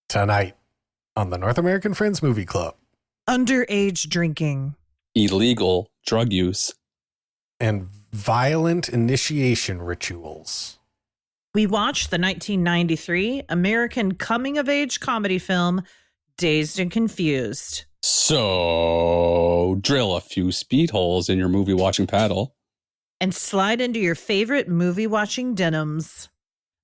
Tonight on the North American Friends Movie Club. Underage drinking. Illegal drug use. And violent initiation rituals. We watched the 1993 American coming-of-age comedy film, Dazed and Confused. So, drill a few speed holes in your movie-watching paddle. And slide into your favorite movie-watching denims.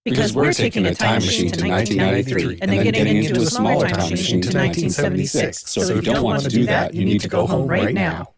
Because we're taking a time machine to 1993 and then getting into a smaller time machine to 1976. So if you don't want to do that, you need to go home right now.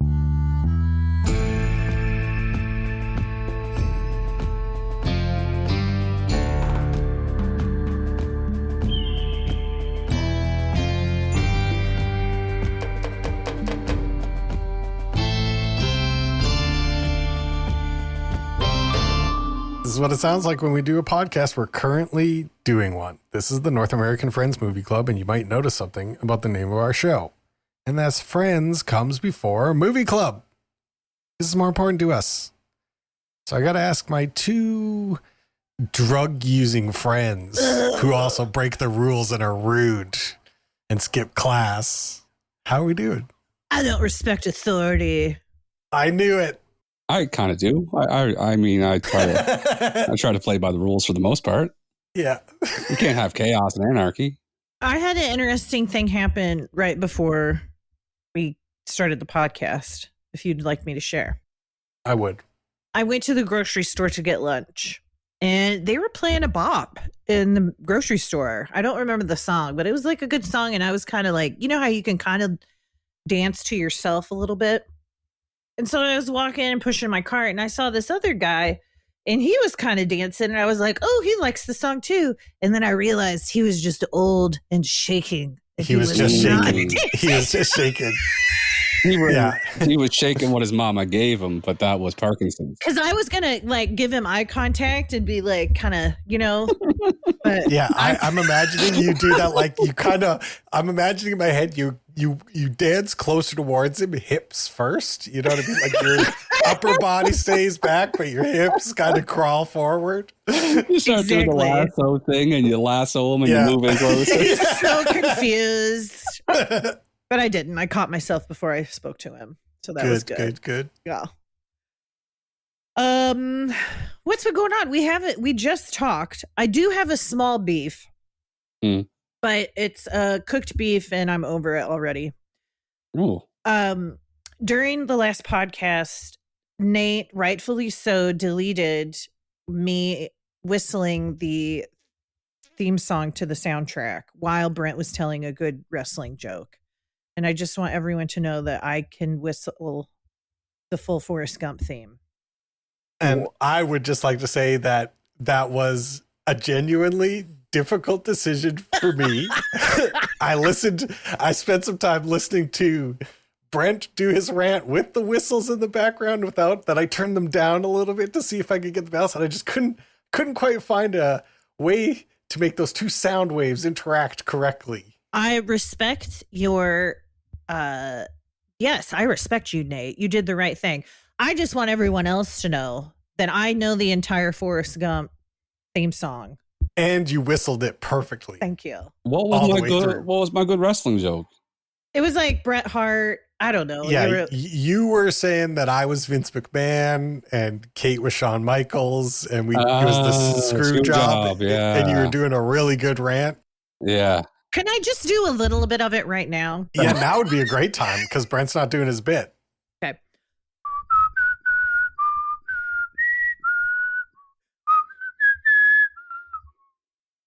This is what it sounds like when we do a podcast. We're currently doing one. This is the North American Friends Movie Club, and you might notice something about the name of our show. And that's Friends comes before Movie Club. This is more important to us. So I got to ask my two drug-using friends who also break the rules and are rude and skip class. How are we doing? I don't respect authority. I knew it. I kind of do. I mean, I try to play by the rules for the most part. Yeah. You can't have chaos and anarchy. I had an interesting thing happen right before we started the podcast, if you'd like me to share. I would. I went to the grocery store to get lunch, and they were playing a bop in the grocery store. I don't remember the song, but it was like a good song, and I was kind of like, you know how you can kind of dance to yourself a little bit? And so I was walking and pushing my cart, and I saw this other guy, and he was kind of dancing, and I was like, oh, he likes the song too. And then I realized he was just old and shaking. He was just shaking. He was just shaking. He was shaking what his mama gave him, but that was Parkinson's. Because I was going to like give him eye contact and be like, kind of, you know. But yeah, I'm imagining you do that. Like you kind of, I'm imagining in my head, you dance closer towards him, hips first. You know what I mean? Like your upper body stays back, but your hips kind of crawl forward. You start doing the lasso thing and you lasso him and you move in closer. He's so confused. But I didn't. I caught myself before I spoke to him. So that was good. Good. Yeah. What's been going on? We just talked. I do have a small beef. But it's cooked beef and I'm over it already. Ooh. During the last podcast, Nate, rightfully so, deleted me whistling the theme song to the soundtrack while Brent was telling a good wrestling joke. And I just want everyone to know that I can whistle the full Forrest Gump theme. And I would just like to say that was a genuinely difficult decision for me. I spent some time listening to Brent do his rant with the whistles in the background without that. I turned them down a little bit to see if I could get the balance, and I just couldn't quite find a way to make those two sound waves interact correctly. I respect your yes, I respect you, Nate. You did the right thing. I just want everyone else to know that I know the entire Forrest Gump theme song. And you whistled it perfectly. Thank you. What was my good wrestling joke? It was like Bret Hart. I don't know. Yeah, you were saying that I was Vince McMahon and Kate was Shawn Michaels, and it was the screw job. Yeah. And you were doing a really good rant. Yeah. Can I just do a little bit of it right now? Yeah, now would be a great time because Brent's not doing his bit. Okay.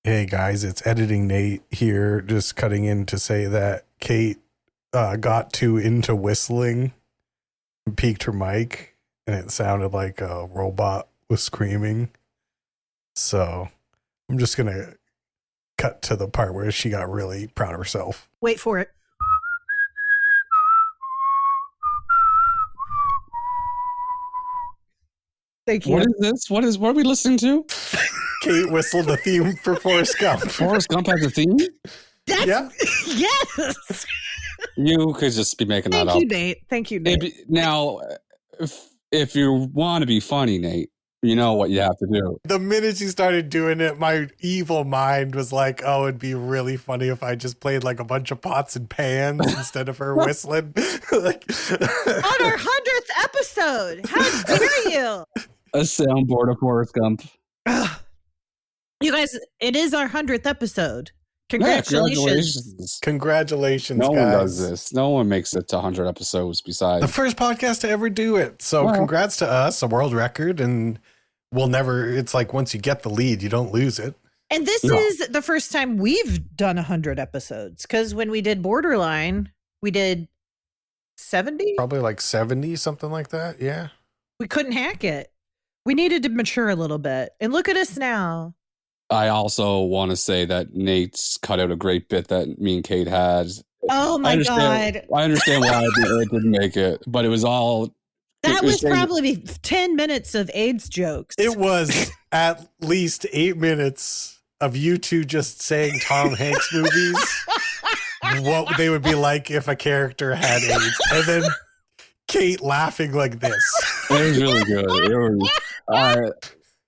Hey guys, it's Editing Nate here, just cutting in to say that Kate got too into whistling and peaked her mic, and it sounded like a robot was screaming. So I'm just going to cut to the part where she got really proud of herself. Wait for it. Thank you. What is this? What are we listening to? Kate whistled the theme for Forrest Gump. Forrest Gump has a theme? Yes. You could just be making that up. Thank you, Nate. Now, if you want to be funny, Nate, You know what you have to do. The minute she started doing it, my evil mind was like, oh, it'd be really funny if I just played like a bunch of pots and pans instead of her whistling. Like, On our 100th episode. How dare you? A soundboard of Forrest Gump. Ugh. You guys, it is our 100th episode. Yeah, Congratulations. congratulations, No guys. one does this. No one makes it to 100 episodes besides. The first podcast to ever do it. So Well. congrats to us, a world record. And we'll never, it's like once you get the lead, you don't lose it. And this No. is the first time we've done 100 episodes. Because when we did Borderline, we did 70. Probably like 70, something like that. Yeah. We couldn't hack it. We needed to mature a little bit. And look at us now. I also want to say that Nate's cut out a great bit that me and Kate had. Oh my God. I understand why it didn't make it, but it was all. That it was saying- probably 10 minutes of AIDS jokes. It was at least 8 minutes of you two just saying Tom Hanks movies, what they would be like if a character had AIDS. And then Kate laughing like this. It was really good. It was,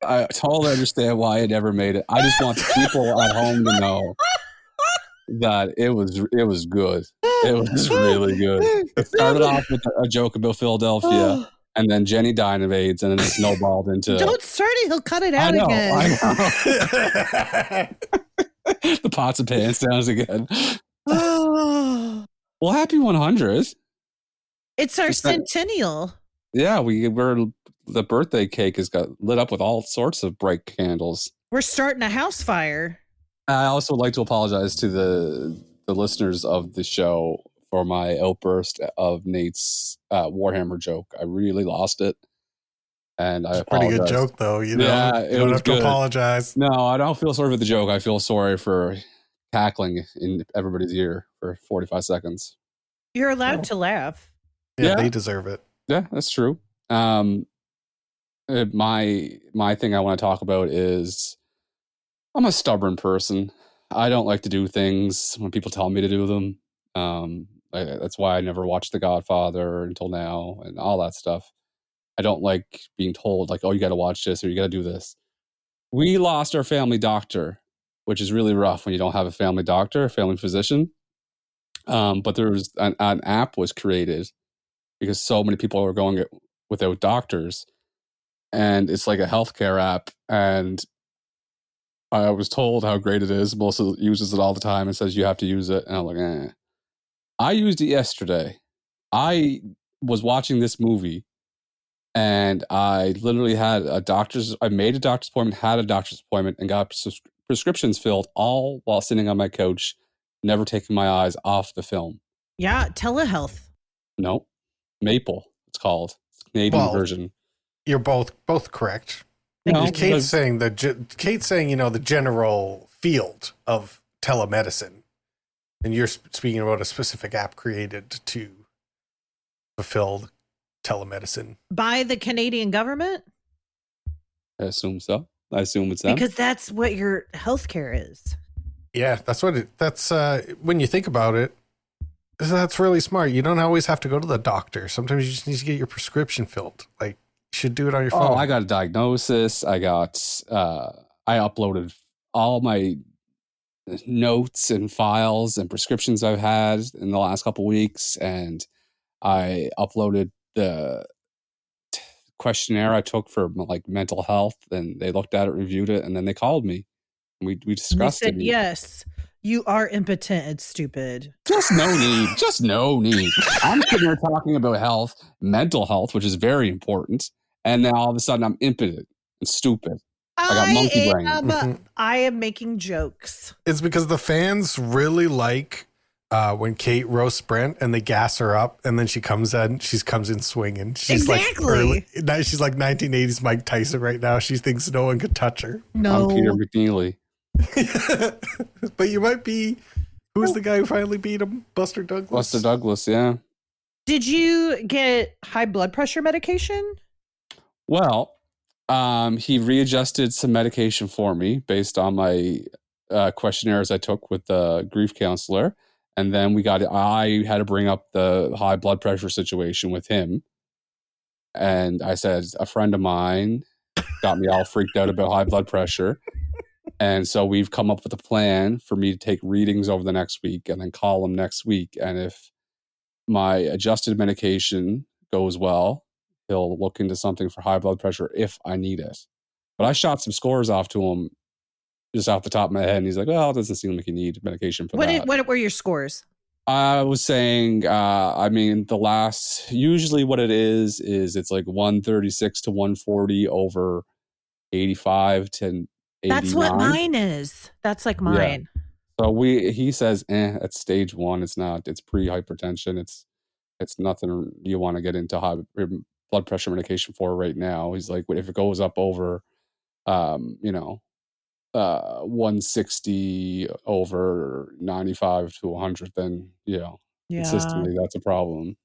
I totally understand why it never made it. I just want the people at home to know that it was good. It was really good. It started off with a joke about Philadelphia, and then Jenny died of AIDS, and then it snowballed into. Don't start it. He'll cut it I out know. again. The pots and pans sounds again. Oh. Well, happy 100. It's our Is that- centennial. Yeah, the birthday cake has got lit up with all sorts of bright candles. We're starting a house fire. I also would like to apologize to the listeners of the show for my outburst of Nate's Warhammer joke. I really lost it, and I Pretty apologize. good joke, though. You know, Yeah, it you don't was have to good. apologize. No, I don't feel sorry for the joke. I feel sorry for cackling in everybody's ear for 45 seconds. You're allowed to laugh. Yeah, Yeah. they deserve it. Yeah, that's true. My thing I want to talk about is I'm a stubborn person. I don't like to do things when people tell me to do them. That's why I never watched The Godfather until now and all that stuff. I don't like being told like, oh, you got to watch this or you got to do this. We lost our family doctor, which is really rough when you don't have a family doctor, a family physician. But there was an app was created because so many people are going without doctors, and it's like a healthcare app. And I was told how great it is. Melissa uses it all the time and says you have to use it. And I'm like, eh. I used it yesterday. I was watching this movie, and I literally had I made a doctor's appointment, had a doctor's appointment, and got prescriptions filled all while sitting on my couch, never taking my eyes off the film. Yeah, telehealth. No, Maple, it's called. It's the Canadian Well, version. You're both correct. No, Kate's because- saying the general field of telemedicine, and you're speaking about a specific app created to fulfill telemedicine. By the Canadian government? I assume so. I assume it's them. Because that's what your healthcare is. Yeah, that's what that's when you think about it, that's really smart. You don't always have to go to the doctor. Sometimes you just need to get your prescription filled. Like, you should do it on your phone. Oh, I got a diagnosis. I uploaded all my notes and files and prescriptions I've had in the last couple weeks, and I uploaded the questionnaire I took for like mental health, and they looked at it, reviewed it, and then they called me. We They discussed said, it. yes, you are impotent and stupid. Just no need. Just no need. I'm sitting here talking about health, mental health, which is very important, and then all of a sudden I'm impotent and stupid. got monkey brain. Mhm. I am making jokes. It's because the fans really like when Kate roasts Brent and they gas her up, and then she comes in swinging. She's Exactly. she's like 1980s Mike Tyson right now. She thinks no one could touch her. No. I'm Peter McNeely. But you might be. Who's the guy who finally beat him? Buster Douglas. Buster Douglas, yeah. Did you get high blood pressure medication? Well, he readjusted some medication for me based on my questionnaires I took with the grief counselor. And then I had to bring up the high blood pressure situation with him. And I said, a friend of mine got me all freaked out about high blood pressure. And so we've come up with a plan for me to take readings over the next week and then call him next week. And if my adjusted medication goes well, he'll look into something for high blood pressure if I need it. But I shot some scores off to him just off the top of my head. And he's like, well, it doesn't seem like you need medication for that. What were your scores? I was saying, usually what it is it's like 136 to 140 over 85 to 89. That's what mine is. That's like mine. Yeah. So he says, that's stage 1. It's not, it's pre-hypertension. It's nothing you want to get into high blood pressure medication for right now. He's like, if it goes up over, 160 over 95 to 100, then consistently that's a problem.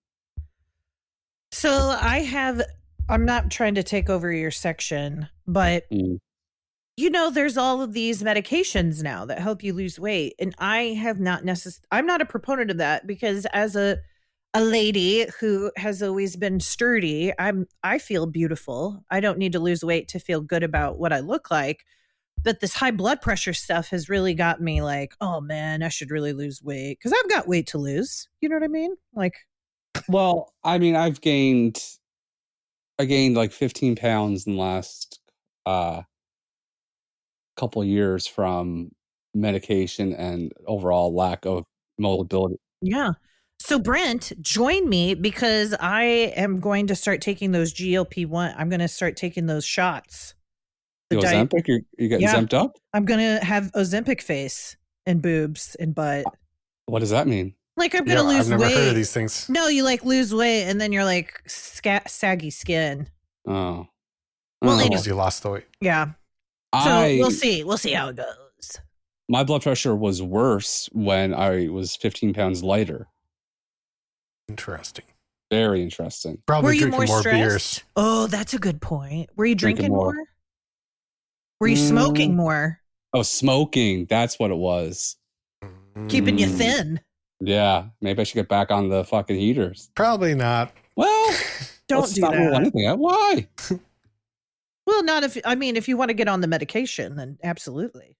So I'm not trying to take over your section, but there's all of these medications now that help you lose weight. And I'm not a proponent of that, because as a lady who has always been sturdy, I feel beautiful. I don't need to lose weight to feel good about what I look like. But this high blood pressure stuff has really got me like, oh man, I should really lose weight, because I've got weight to lose. You know what I mean? Like, well, I mean, I gained like 15 pounds in the last couple of years from medication and overall lack of mobility. Yeah. So Brent, join me, because I am going to start taking those GLP-1. I'm going to start taking those shots. Ozempic? You're getting zemped up? I'm going to have Ozempic face and boobs and butt. What does that mean? Like, I'm going to lose weight. I've never heard of these things. No, you like lose weight and then you're like saggy skin. Oh. Well, anyway. You lost the weight. Yeah. So we'll see. We'll see how it goes. My blood pressure was worse when I was 15 pounds lighter. Interesting. Very interesting. Probably were you drinking more beers. Oh, that's a good point. Were you drinking more? Were you smoking more? Oh, smoking. That's what it was. Keeping you thin. Yeah. Maybe I should get back on the fucking heaters. Probably not. Well, don't do that. Anything. Why? Well, not if you want to get on the medication, then absolutely.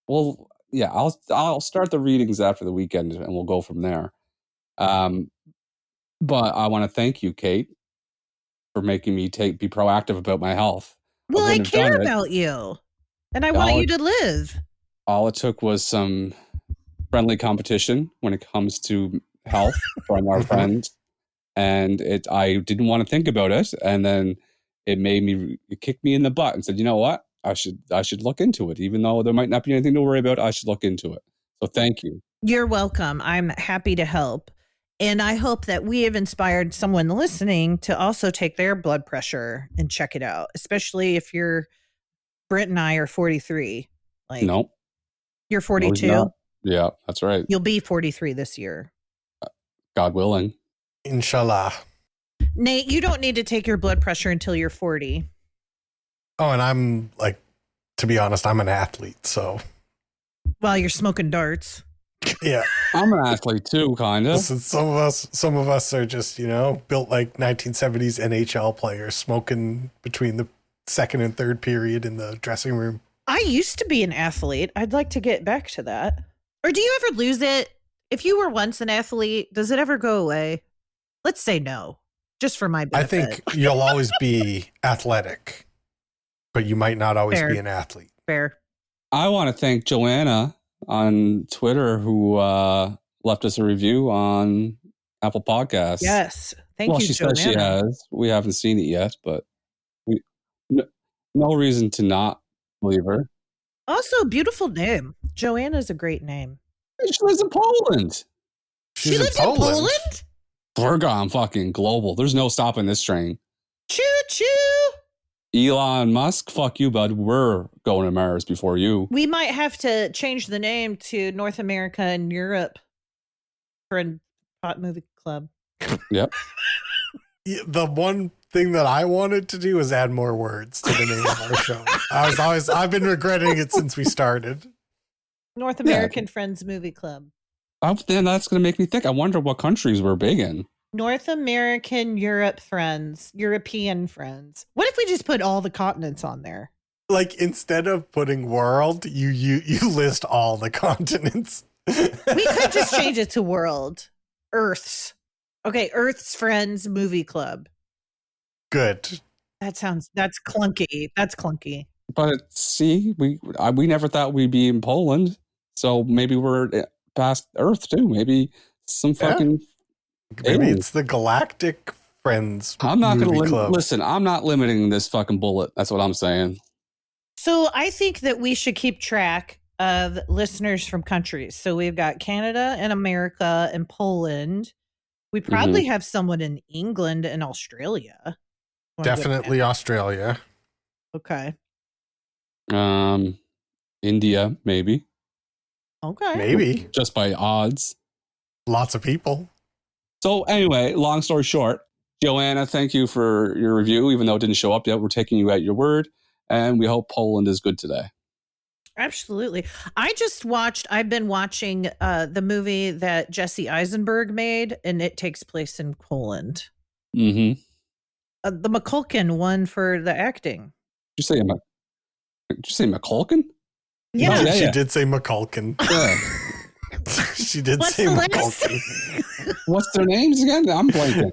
Well, yeah, I'll start the readings after the weekend and we'll go from there. But I want to thank you, Kate, for making me be proactive about my health. Well, I care about you, and I want you to live. All it took was some friendly competition when it comes to health from our friends, and I didn't want to think about it, and then it kicked me in the butt and said, you know what, I should look into it, even though there might not be anything to worry about. I should look into it. So thank you. You're welcome. I'm happy to help. And I hope that we have inspired someone listening to also take their blood pressure and check it out, especially if Brent and I are 43. Like, nope. You're 42? Yeah, that's right. You'll be 43 this year. God willing. Inshallah. Nate, you don't need to take your blood pressure until you're 40. Oh, and I'm to be honest, I'm an athlete, so. While you're smoking darts. Yeah. I'm an athlete too, kind of. Listen, some of us are just, built like 1970s NHL players, smoking between the second and third period in the dressing room. I used to be an athlete. I'd like to get back to that. Or do you ever lose it? If you were once an athlete, does it ever go away? Let's say no, just for my benefit. I think you'll always be athletic, but you might not always be an athlete. Fair. I want to thank Joanna on Twitter who left us a review on Apple Podcasts. Yes. Thank you, she Joanna. says she has. We haven't seen it yet, but no reason to not believe her. Also, beautiful name. Joanna's a great name. She lives in Poland. She lives in Poland? We're gone fucking global. There's no stopping this train. Choo choo. Elon Musk, fuck you, bud. We're going to Mars before you. We might have to change the name to North America and Europe for a hot movie club. Yep. The one thing that I wanted to do is add more words to the name of our show. I've been regretting it since we started. North American Friends Movie Club. Then that's going to make me think. I wonder what countries we're big in. North American European friends. What if we just put all the continents on there? Like, instead of putting world, you list all the continents. We could just change it to world. Earth's. Okay, Earth's Friends Movie Club. Good. That's clunky. That's clunky. But see, we never thought we'd be in Poland, so maybe we're past Earth too. Maybe some fucking. Maybe it's the Galactic Friends. I'm not going to club. listen. I'm not limiting this fucking bullet. That's what I'm saying. So I think that we should keep track of listeners from countries. So we've got Canada and America and Poland. We probably have someone in England and Australia. Definitely Australia. Okay. India, maybe. Okay. Maybe. Just by odds. Lots of people. So anyway, long story short, Joanna, thank you for your review. Even though it didn't show up yet, we're taking you at your word. And we hope Poland is good today. Absolutely. I've been watching the movie that Jesse Eisenberg made, and it takes place in Poland. Mm-hmm. The McCulkin won for the acting. Did you say McCulkin? Yeah. Oh, she did say McCulkin. Yeah. She did say McCulkin. What's their names again? I'm blanking.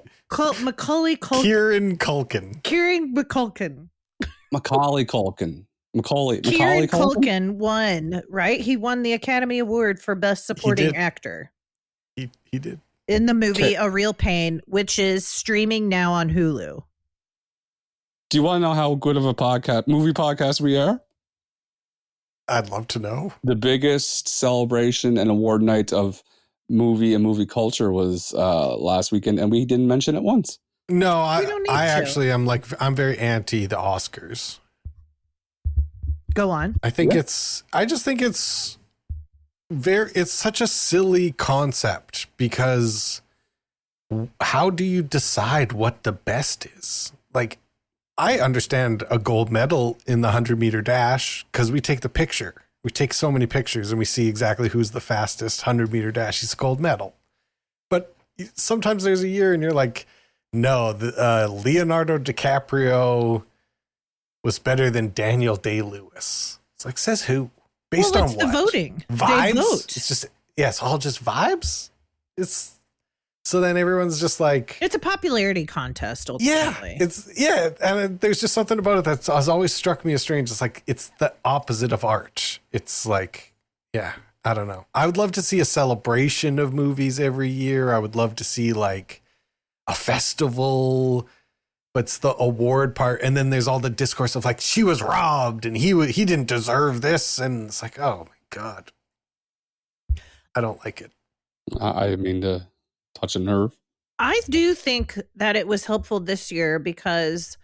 Macaulay Culkin. Kieran Culkin. Kieran McCulkin. Macaulay Culkin. Kieran Culkin won, right? He won the Academy Award for Best Supporting Actor. He did. In the movie A Real Pain, which is streaming now on Hulu. Do you want to know how good of a movie podcast we are? I'd love to know. The biggest celebration and award night of movie and movie culture was last weekend, and we didn't mention it once. No, I'm very anti the Oscars. Go on. I just think it's such a silly concept, because how do you decide what the best is? Like, I understand a gold medal in the 100-meter dash because we take the picture. We take so many pictures and we see exactly who's the fastest 100-meter dash. He's a gold medal. But sometimes there's a year and you're like, no, Leonardo DiCaprio was better than Daniel Day-Lewis. It's like, says who? Based on what? The voting. Vibes? They vote. It's just, it's all just vibes? So then everyone's just like, it's a popularity contest, ultimately. And there's just something about it that has always struck me as strange. It's like, it's the opposite of art. It's like, I don't know. I would love to see a celebration of movies every year. I would love to see like a festival, but it's the award part. And then there's all the discourse of like, she was robbed and he didn't deserve this. And it's like, oh my God. I don't like it. I mean to touch a nerve. I do think that it was helpful this year because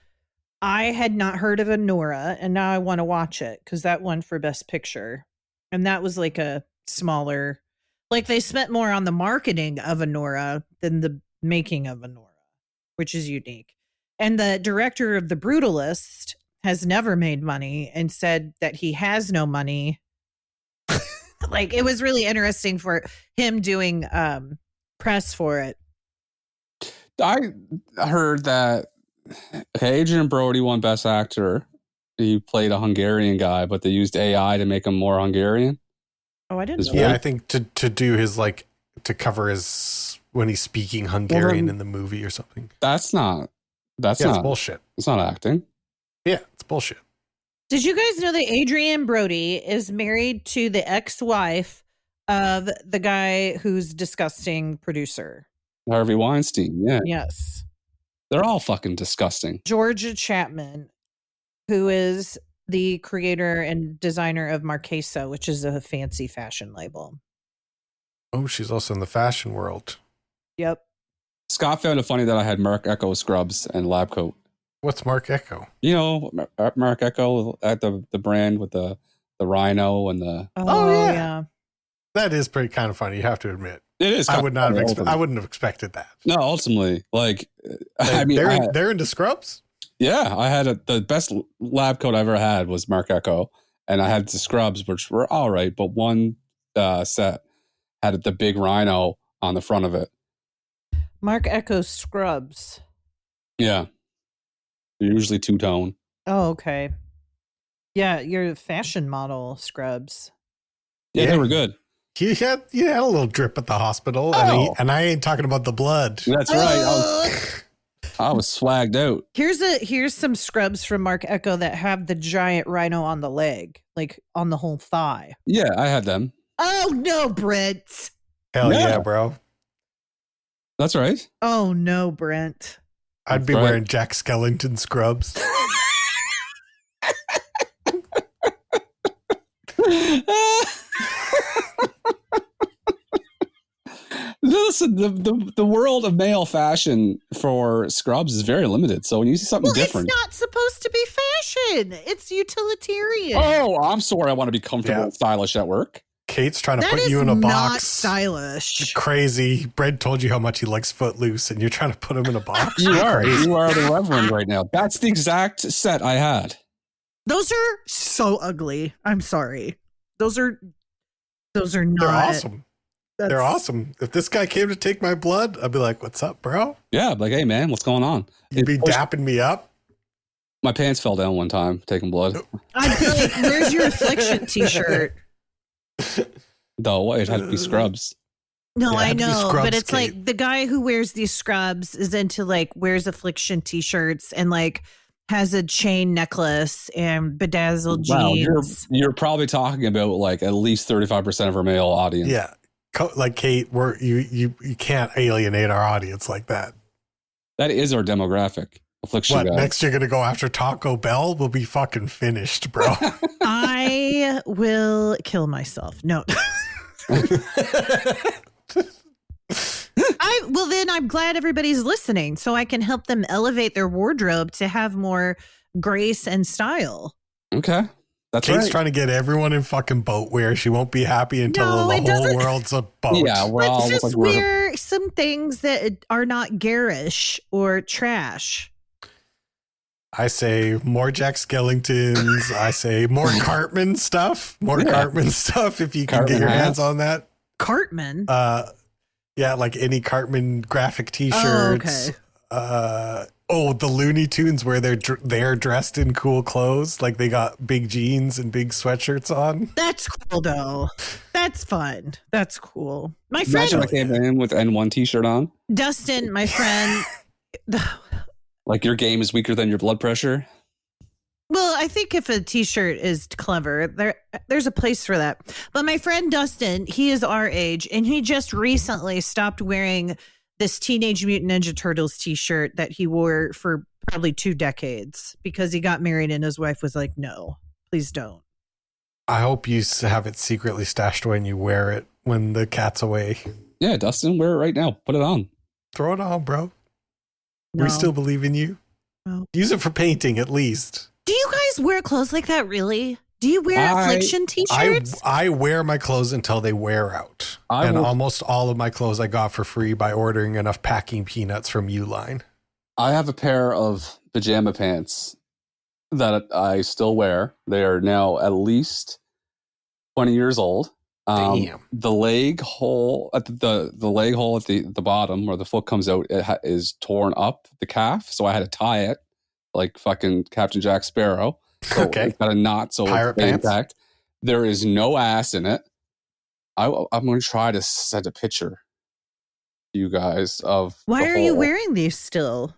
I had not heard of Anora, and now I want to watch it because that won for Best Picture. And that was like a smaller, like they spent more on the marketing of Anora than the making of Anora, which is unique. And the director of The Brutalist has never made money and said that he has no money. Like, it was really interesting for him doing press for it. I heard that Adrian Brody won Best Actor. He played a Hungarian guy, but they used AI to make him more Hungarian. Oh, I didn't know. Yeah, I think to do his, like, to cover his, when he's speaking Hungarian in the movie or something. That's not it's bullshit. It's not acting. Yeah, it's bullshit. Did you guys know that Adrian Brody is married to the ex-wife of the guy who's disgusting producer? Harvey Weinstein, yeah. Yes. They're all fucking disgusting. Georgia Chapman, who is the creator and designer of Marquesa, which is a fancy fashion label. Oh, she's also in the fashion world. Yep. Scott found it funny that I had Marc Echo scrubs and lab coat. What's Marc Echo? You know, Marc Echo at the brand with the rhino and the... Oh yeah. That is pretty kind of funny, you have to admit. It is. I wouldn't have expected that. No, ultimately, like, they're into scrubs? Yeah, I had the best lab coat I ever had was Marc Echo, and I had the scrubs, which were all right, but one set had the big rhino on the front of it. Mark Echo scrubs. Yeah. They're usually two-tone. Oh, okay. Yeah, your fashion model scrubs. Yeah, they were good. You had a little drip at the hospital, Oh. and I ain't talking about the blood. That's right. I was swagged out. Here's some scrubs from Mark Echo that have the giant rhino on the leg, like on the whole thigh. Yeah, I had them. Oh no, Brent. Hell Yeah. yeah, bro. That's right. Oh no, Brent. I'd be That's right. wearing Jack Skellington scrubs. Listen, the world of male fashion for scrubs is very limited. So when you see something different, it's not supposed to be fashion. It's utilitarian. oh, I'm sorry. I want to be comfortable and stylish at work. Kate's trying to That put is you in a not box. stylish. Crazy. Brent told you how much he likes Footloose, and you're trying to put him in a box. You are. Crazy. You are the reverend right now. That's the exact set I had. Those are so ugly. I'm sorry. Those are not. They're awesome. They're awesome. If this guy came to take my blood, I'd be like, "What's up, bro?" Yeah, like, hey man, what's going on? You'd be dapping me up. My pants fell down one time taking blood. I'd be like, where's your Affliction t-shirt? Though it had to be scrubs. No, Yeah, it I had to be know, scrubs, but it's Kate. like the guy who wears these scrubs is into like wears Affliction t-shirts and like has a chain necklace and bedazzled Wow, jeans. you're probably talking about like at least 35% of our male audience. Yeah, like Kate, you can't alienate our audience like that. That is our demographic. Affliction What guys. next? You're gonna go after Taco Bell? We'll be fucking finished, bro. I will kill myself. No. Well, then I'm glad everybody's listening so I can help them elevate their wardrobe to have more grace and style. Okay. That's Kate's right. trying to get everyone in fucking boat wear. She won't be happy until No, the it whole doesn't- world's a boat. Yeah, we're all Let's look just like we're wear some things that are not garish or trash. I say more Jack Skellingtons. I say more Cartman stuff. More Yeah. Cartman stuff if you can Cartman get your hats. hands on that. Cartman. Yeah, like any Cartman graphic T-shirts. The Looney Tunes where they're dressed in cool clothes, like they got big jeans and big sweatshirts on. That's cool though. That's fun. That's cool. My Imagine I friend came in with N1 t-shirt on. Dustin, my friend. Like your game is weaker than your blood pressure. Well, I think if a t-shirt is clever, there's a place for that. But my friend Dustin, he is our age, and he just recently stopped wearing this Teenage Mutant Ninja Turtles t-shirt that he wore for probably 2 decades because he got married and his wife was like, no, please don't. I hope you have it secretly stashed away and you wear it when the cat's away. Yeah, Dustin, wear it right now. Put it on. Throw it on, bro. No. We still believe in you. No. Use it for painting at least. Do you guys wear clothes like that, really? Do you wear Affliction t-shirts? I wear my clothes until they wear out. Almost all of my clothes I got for free by ordering enough packing peanuts from Uline. I have a pair of pajama pants that I still wear. They are now at least 20 years old. Damn. The leg hole at the leg hole at the bottom where the foot comes out is torn up the calf, so I had to tie it like fucking Captain Jack Sparrow. So Okay. It's got a knot, so Pirate it's pants? intact. There is no ass in it. I'm going to try to send a picture to you guys of. Why are you wearing these still?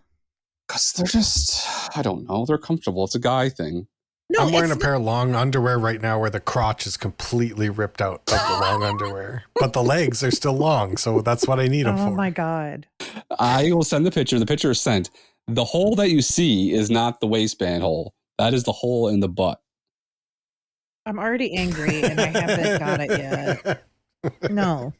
Because they're just, I don't know, they're comfortable. It's a guy thing. No, I'm wearing a it's pair of long underwear right now where the crotch is completely ripped out of the long underwear. But the legs are still long, so that's what I need them oh for. my God. I will send the picture. The picture is sent. The hole that you see is not the waistband hole. That is the hole in the butt. I'm already angry and I haven't got it yet. No.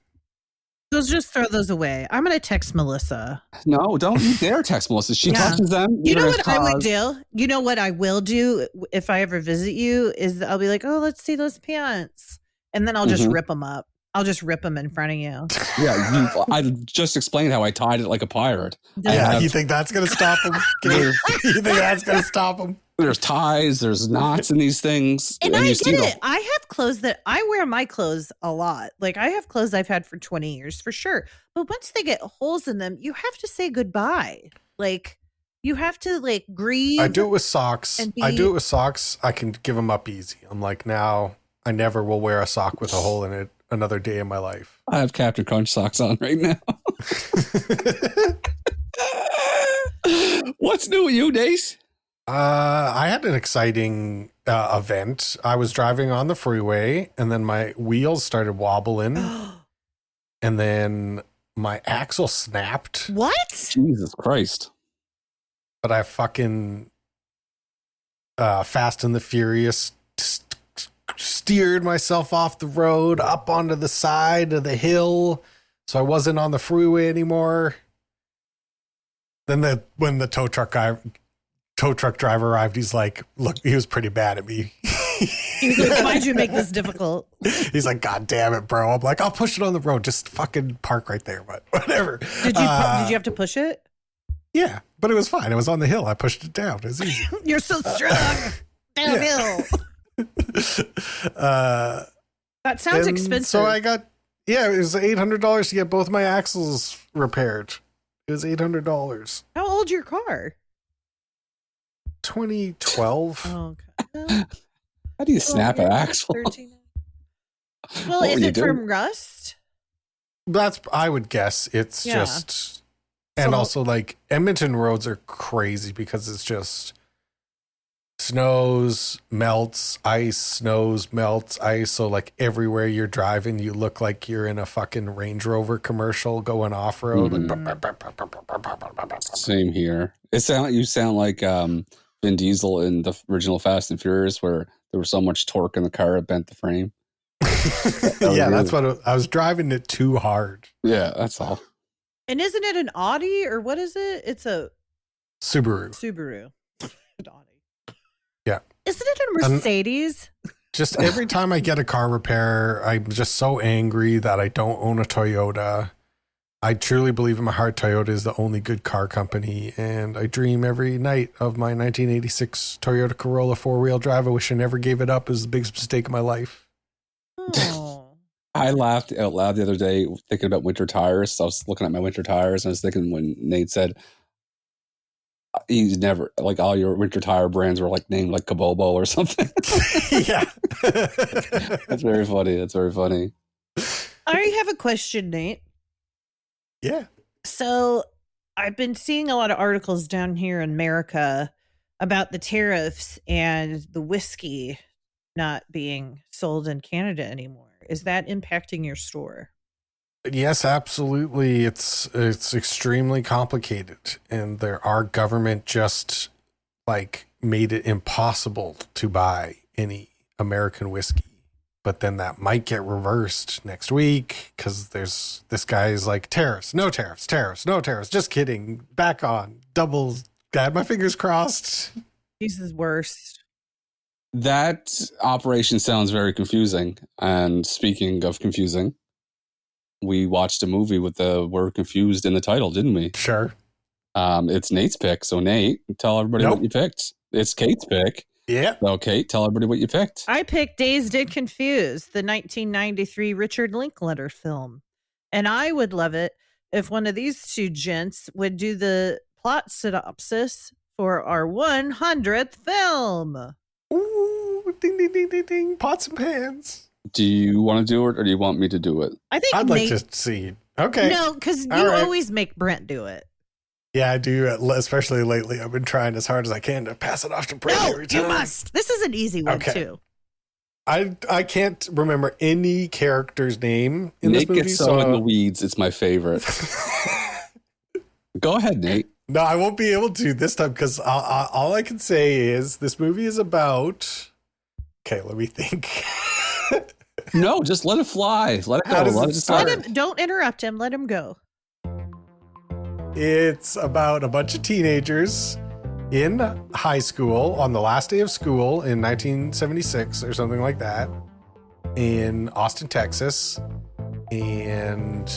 Just throw those away. I'm going to text Melissa. No, don't you dare text Melissa. She Yeah. touches them. You know you're what gonna I would cause- do? You know what I will do if I ever visit you is I'll be like, oh, let's see those pants. And then I'll just Mhm. rip them up. I'll just rip them in front of you. Yeah, I just explained how I tied it like a pirate. I Yeah, have- you think that's going to stop him? You think that's going to stop him? There's ties, there's knots in these things. And I you get see it. I have clothes that I wear my clothes a lot. Like I have clothes I've had for 20 years for sure. But once they get holes in them, you have to say goodbye. Like you have to like grieve. I do it with socks. and I do it with socks. I can give them up easy. I'm like, now I never will wear a sock with a hole in it another day in my life. I have Captain Crunch socks on right now. What's new with you, Dace? I had an exciting event. I was driving on the freeway and then my wheels started wobbling and then my axle snapped. What? Jesus Christ. But I fucking Fast and the Furious steered myself off the road up onto the side of the hill. So I wasn't on the freeway anymore. Then when the tow truck driver arrived, he's like, look, he was pretty mad at me. He's like, why'd you make this difficult? He's like, God damn it, bro. I'm like, I'll push it on the road. Just fucking park right there. But whatever. Did you have to push it? Yeah, but it was fine. It was on the hill. I pushed it down. It was easy. You're so strong. Downhill. That sounds expensive. So I got, it was $800 to get both my axles repaired. It was $800. How old's your car? 2012. Oh, okay. How do you snap an axle? 13. Well, What is were you it doing? from rust? I would guess it's Yeah. just, and So- also like Edmonton roads are crazy because it's just snows, melts, ice, snows, melts, ice. So like everywhere you're driving, you look like you're in a fucking Range Rover commercial going off road. Same here. You sound like Vin Diesel in the original Fast and Furious, where there was so much torque in the car it bent the frame. Yeah, that's what I was driving it too hard. Yeah, that's all. And isn't it an Audi or what is it? It's a Subaru. An Audi. Yeah. Isn't it a Mercedes? Just every time I get a car repair, I'm just so angry that I don't own a Toyota. I truly believe in my heart Toyota is the only good car company, and I dream every night of my 1986 Toyota Corolla four-wheel drive. I wish I never gave it up. It was the biggest mistake of my life. Oh. I laughed out loud the other day thinking about winter tires. So I was looking at my winter tires and I was thinking when Nate said he's never, like, all your winter tire brands were like named like Kabobo or something. Yeah. That's very funny. That's very funny. I have a question, Nate. Yeah. So I've been seeing a lot of articles down here in America about the tariffs and the whiskey not being sold in Canada anymore. Is that impacting your store? Yes, absolutely. It's extremely complicated, and our government just like made it impossible to buy any American whiskey. But then that might get reversed next week because there's this guy's like tariffs, no tariffs, tariffs, no tariffs. Just kidding. Back on. Double. I had my fingers crossed. He's the worst. That operation sounds very confusing. And speaking of confusing, we watched a movie with the word confused in the title, didn't we? Sure. It's Nate's pick. So Nate, tell everybody what you picked. It's Kate's pick. Yeah. So Kate, tell everybody what you picked. I picked Dazed and Confused, the 1993 Richard Linklater film. And I would love it if one of these two gents would do the plot synopsis for our 100th film. Ooh, ding, ding, ding, ding, ding. Pots and pans. Do you want to do it or do you want me to do it? I think I'd Nate, like to see. Okay. No, because you All right. always make Brent do it. Yeah, I do. Especially lately. I've been trying as hard as I can to pass it off to Brent No, every time. you must. This is an easy one, Okay. too. I can't remember any character's name in Nate this movie. gets so in the weeds. It's my favorite. Go ahead, Nate. No, I won't be able to this time because all I can say is this movie is about. Okay, let me think. No, just let it fly. Let it How go. does Let it it start? start. Don't interrupt him. Let him go. It's about a bunch of teenagers in high school on the last day of school in 1976 or something like that in Austin, Texas. And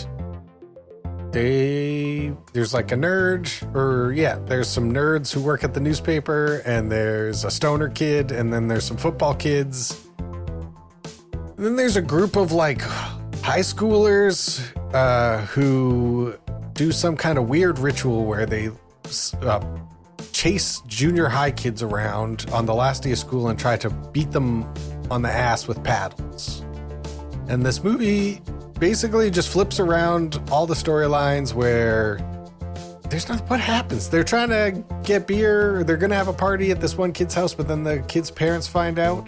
they there's like a nerd, there's some nerds who work at the newspaper, and there's a stoner kid, and then there's some football kids. And then there's a group of like high schoolers who do some kind of weird ritual where they chase junior high kids around on the last day of school and try to beat them on the ass with paddles. And this movie basically just flips around all the storylines where there's not what happens. They're trying to get beer. They're going to have a party at this one kid's house, but then the kid's parents find out.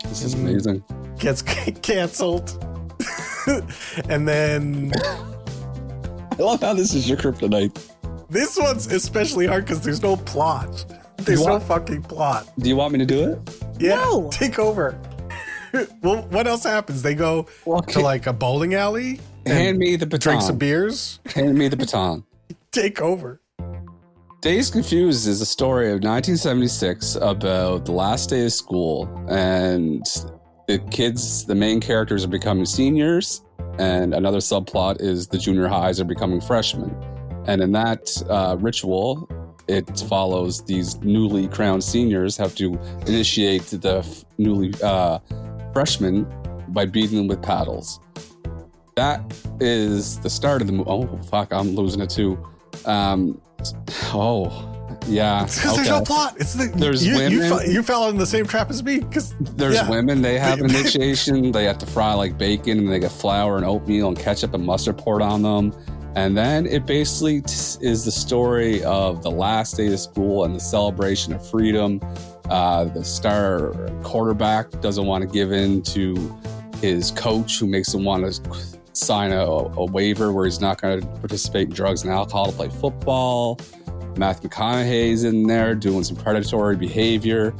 This is amazing. Gets canceled. And then I love how this is your kryptonite. This one's especially hard because there's no plot. There's no fucking plot. Do you want me to do it? Yeah, No. Take over. Well, what else happens? They go to like a bowling alley. Hand me the baton. Drink some beers. Hand me the baton. Take over. Dazed and Confused is a story of 1976 about the last day of school, and the main characters are becoming seniors, and another subplot is the junior highs are becoming freshmen. And in that ritual, it follows these newly crowned seniors have to initiate the newly freshmen by beating them with paddles. That is the start of the movie. Oh, fuck, I'm losing it too. Yeah. Because there's no plot. There's women. You fell in the same trap as me. Because there's women. They have an initiation. They have to fry like bacon, and they get flour and oatmeal and ketchup and mustard poured on them. And then it basically is the story of the last day of school and the celebration of freedom. The star quarterback doesn't want to give in to his coach, who makes him want to sign a waiver where he's not going to participate in drugs and alcohol to play football. Matthew McConaughey's in there doing some predatory behavior.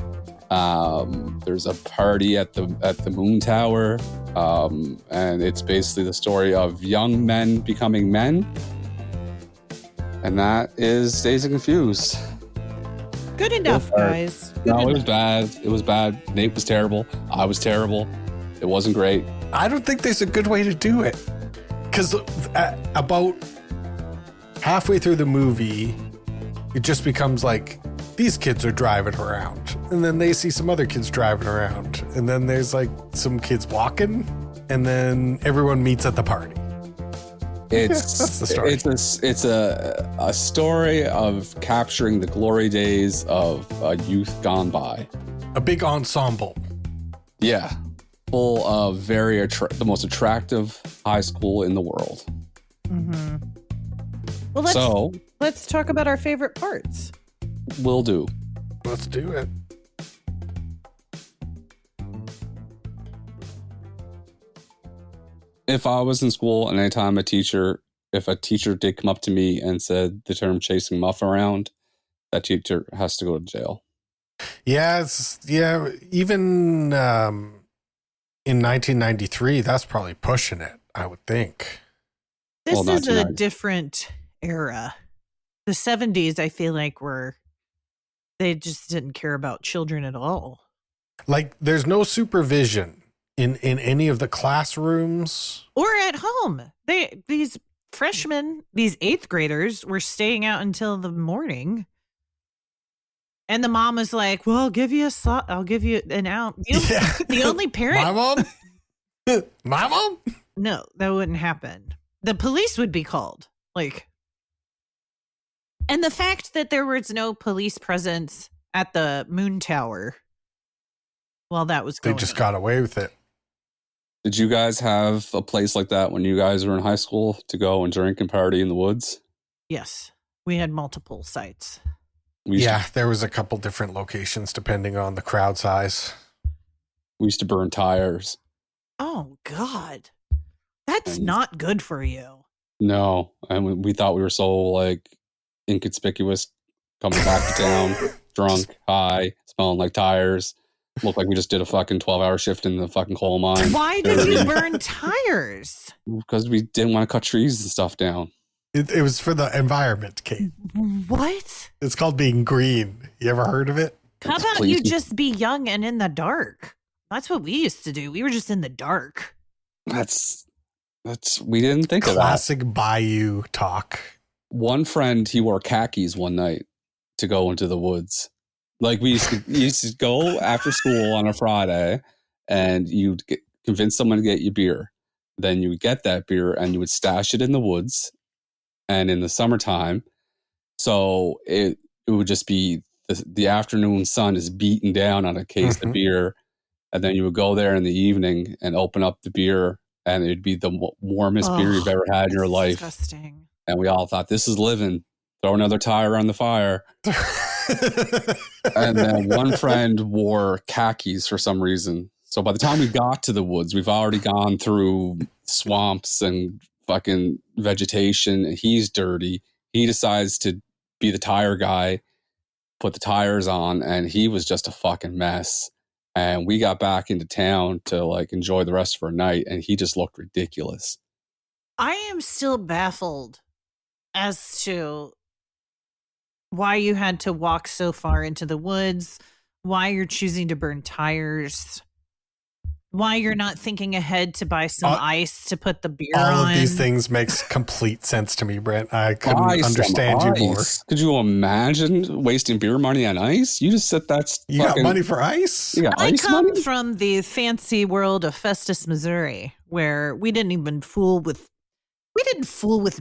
There's a party at the Moon Tower, and it's basically the story of young men becoming men. And that is Dazed and Confused. Good enough, guys. It was bad. It was bad. Nate was terrible. I was terrible. It wasn't great. I don't think there's a good way to do it. Because about halfway through the movie, it just becomes like these kids are driving around, and then they see some other kids driving around, and then there's like some kids walking, and then everyone meets at the party. That's the story. It's a story of capturing the glory days of youth gone by. A big ensemble. Yeah, full of the most attractive high school in the world. Mm-hmm. Well, let's talk about our favorite parts. Will do. Let's do it. If I was in school and anytime if a teacher did come up to me and said the term chasing muff around, that teacher has to go to jail. Yeah, even in 1993, that's probably pushing it, I would think. This is a different era. The 70s, I feel like they just didn't care about children at all. Like, there's no supervision in any of the classrooms. Or at home. These freshmen, these 8th graders were staying out until the morning. And the mom was like, well, I'll give you an out. The only parent. My mom? My mom? No, that wouldn't happen. The police would be called. And the fact that there was no police presence at the Moon Tower while that was going on. They just got away with it. Did you guys have a place like that when you guys were in high school to go and drink and party in the woods? Yes. We had multiple sites. There was a couple different locations depending on the crowd size. We used to burn tires. Oh, God. That's not good for you. No. And we thought we were so, inconspicuous coming back to town, drunk, high, smelling like tires. Looked like we just did a fucking 12-hour shift in the fucking coal mine. Why did you burn tires? Because we didn't want to cut trees and stuff down. It was for the environment, Kate. What? It's called being green. You ever heard of it? How about you just be young and in the dark? That's what we used to do. We were just in the dark. We didn't think of that. Classic bayou talk. One friend, he wore khakis one night to go into the woods. Like we used to go after school on a Friday, and you'd convince someone to get you beer. Then you would get that beer and you would stash it in the woods. And in the summertime, so it would just be the afternoon sun is beating down on a case of beer. And then you would go there in the evening and open up the beer, and it'd be the warmest beer you've ever had in your life. Disgusting. And we all thought, this is living. Throw another tire on the fire. And then one friend wore khakis for some reason. So by the time we got to the woods, we've already gone through swamps and fucking vegetation. He's dirty. He decides to be the tire guy, put the tires on, and he was just a fucking mess. And we got back into town to like enjoy the rest of our night, and he just looked ridiculous. I am still baffled as to why you had to walk so far into the woods, why you're choosing to burn tires, why you're not thinking ahead to buy some ice to put the beer on. All of these things makes complete sense to me, Brent. I couldn't understand you more. Could you imagine wasting beer money on ice? You just sit that. You got money for ice? You got I ice come money? from the fancy world of Festus, Missouri, where we didn't even fool with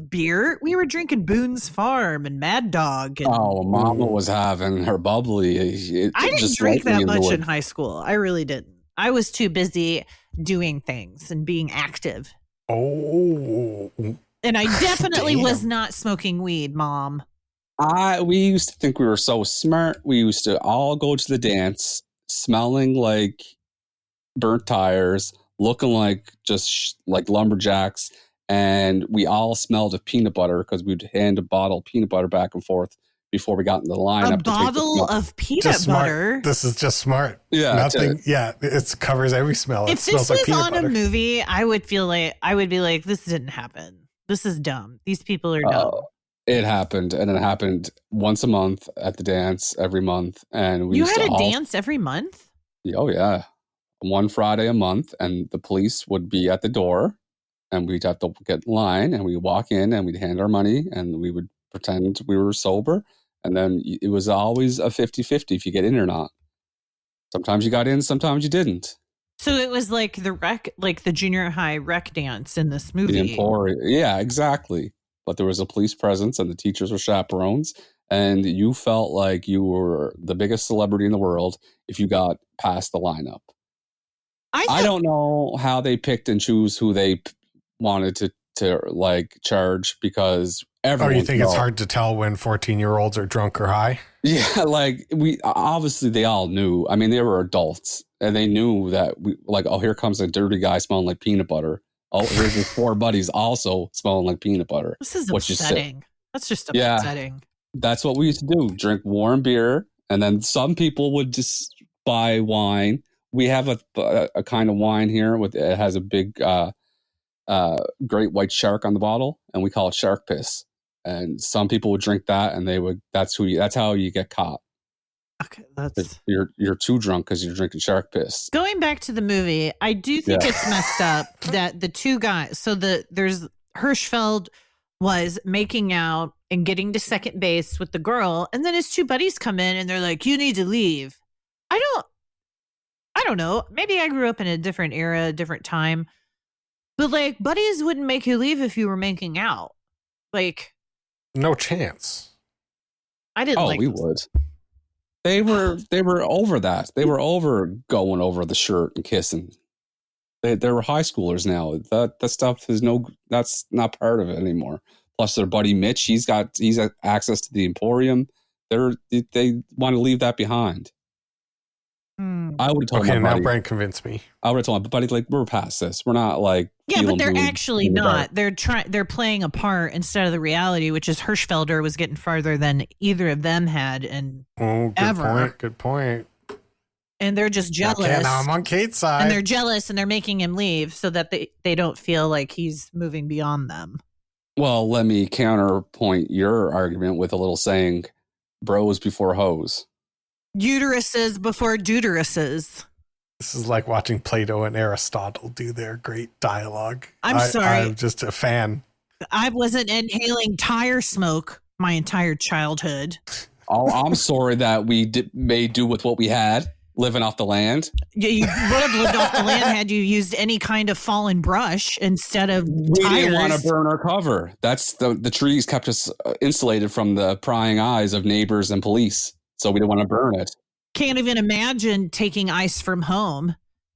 beer. We were drinking Boone's Farm and Mad Dog. And Mama was having her bubbly. I didn't drink that much in high school. I really didn't. I was too busy doing things and being active. Oh. And I definitely was not smoking weed, Mom. We used to think we were so smart. We used to all go to the dance smelling like burnt tires, looking like just like lumberjacks. And we all smelled of peanut butter because we'd hand a bottle of peanut butter back and forth before we got in the lineup. A bottle of peanut butter? This is just smart. Yeah. Nothing. It covers every smell. If this was on a movie, I would be like, this didn't happen. This is dumb. These people are dumb. It happened, and it happened once a month at the dance every month. And we you had a dance every month? Oh, yeah. One Friday a month, and the police would be at the door, and we'd have to get in line, and we'd walk in, and we'd hand our money, and we would pretend we were sober. And then it was always a 50-50 if you get in or not. Sometimes you got in, sometimes you didn't. So it was like the junior high rec dance in this movie. Yeah, exactly. But there was a police presence and the teachers were chaperones, and you felt like you were the biggest celebrity in the world if you got past the lineup. I don't know how they picked and choose who they wanted to like charge, because everyone. Oh, you think it's hard to tell when 14-year-olds are drunk or high? Yeah, like obviously they all knew. I mean, they were adults and they knew that here comes a dirty guy smelling like peanut butter. Oh, here's his 4 buddies also smelling like peanut butter. This is upsetting. That's just upsetting. That's what we used to do. Drink warm beer. And then some people would just buy wine. We have a kind of wine here it has a big great white shark on the bottle, and we call it shark piss. And some people would drink that, and that's how you get caught. Okay, you're too drunk because you're drinking shark piss. Going back to the movie, I do think it's messed up that the two guys. So there's Hirschfeld was making out and getting to second base with the girl, and then his 2 buddies come in and they're like, "You need to leave." I don't know. Maybe I grew up in a different era, a different time, but like buddies wouldn't make you leave if you were making out. Like, no chance. I didn't. We would. They were over that. They were over going over the shirt and kissing. They were high schoolers now. That stuff that's not part of it anymore. Plus their buddy Mitch, he's got access to the Emporium. They want to leave that behind. I would have told my buddy. Now Brent convinced me. I would have told my buddy, like, we're past this. We're not like. Yeah, but they're actually not. They're playing a part instead of the reality, which is Hirschfelder was getting farther than either of them had Good point. And they're just jealous. Okay, now I'm on Kate's side. And they're jealous, and they're making him leave so that they don't feel like he's moving beyond them. Well, let me counterpoint your argument with a little saying, bros before hoes. Uteruses before deuteruses. This is like watching Plato and Aristotle do their great dialogue. I'm sorry. I'm just a fan. I wasn't inhaling tire smoke my entire childhood. Oh, I'm sorry that we made do with what we had, living off the land. You would have lived off the land had you used any kind of fallen brush instead of We tires. didn't want to burn our cover. That's the trees kept us insulated from the prying eyes of neighbors and police. So we didn't want to burn it. Can't even imagine taking ice from home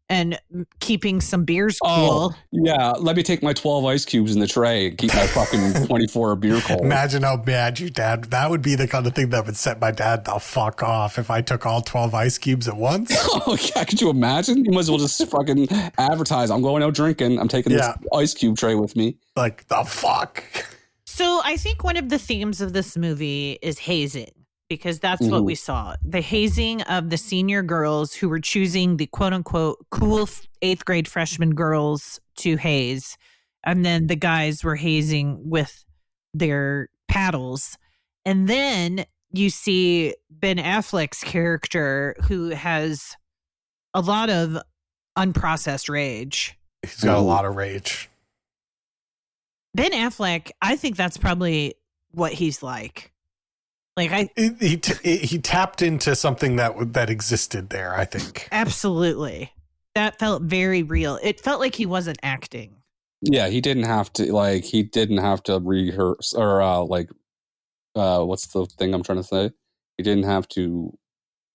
and keeping some beers cool. Oh, yeah. Let me take my 12 ice cubes in the tray and keep my fucking 24 beer cold. Imagine how mad your dad. That would be the kind of thing that would set my dad the fuck off if I took all 12 ice cubes at once. Oh, yeah. Could you imagine? You might as well just fucking advertise. I'm going out drinking. I'm taking this ice cube tray with me. Like, the fuck? So I think one of the themes of this movie is hazing, because that's what we saw. The hazing of the senior girls who were choosing the quote unquote cool 8th grade freshman girls to haze. And then the guys were hazing with their paddles. And then you see Ben Affleck's character, who has a lot of unprocessed rage. He's got a lot of rage. Ben Affleck, I think that's probably what he's like. Like He tapped into something that existed there, I think. Absolutely. That felt very real. It felt like he wasn't acting. Yeah, he didn't have to rehearse or what's the thing I'm trying to say? He didn't have to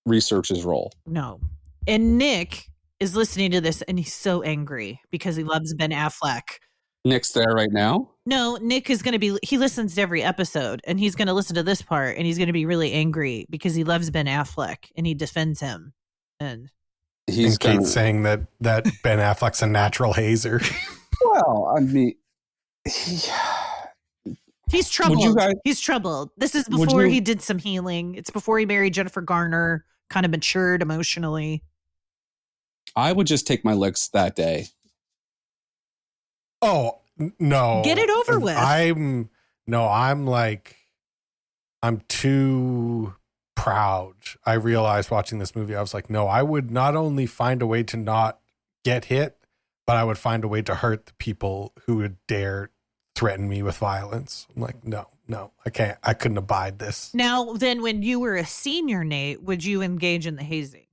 research his role. No. And Nick is listening to this and he's so angry because he loves Ben Affleck. Nick's there right now? No, Nick is going to be, he listens to every episode and he's going to listen to this part and he's going to be really angry because he loves Ben Affleck and he defends him. And he's Kate's saying that Ben Affleck's a natural hazer. Well, I mean, he's troubled. He's troubled. This is before he did some healing. It's before he married Jennifer Garner, kind of matured emotionally. I would just take my licks that day. Oh, no. Get it over with. I'm too proud. I realized watching this movie, I was like, no, I would not only find a way to not get hit, but I would find a way to hurt the people who would dare threaten me with violence. I'm like, no, I can't. I couldn't abide this. Now, then when you were a senior, Nate, would you engage in the hazing?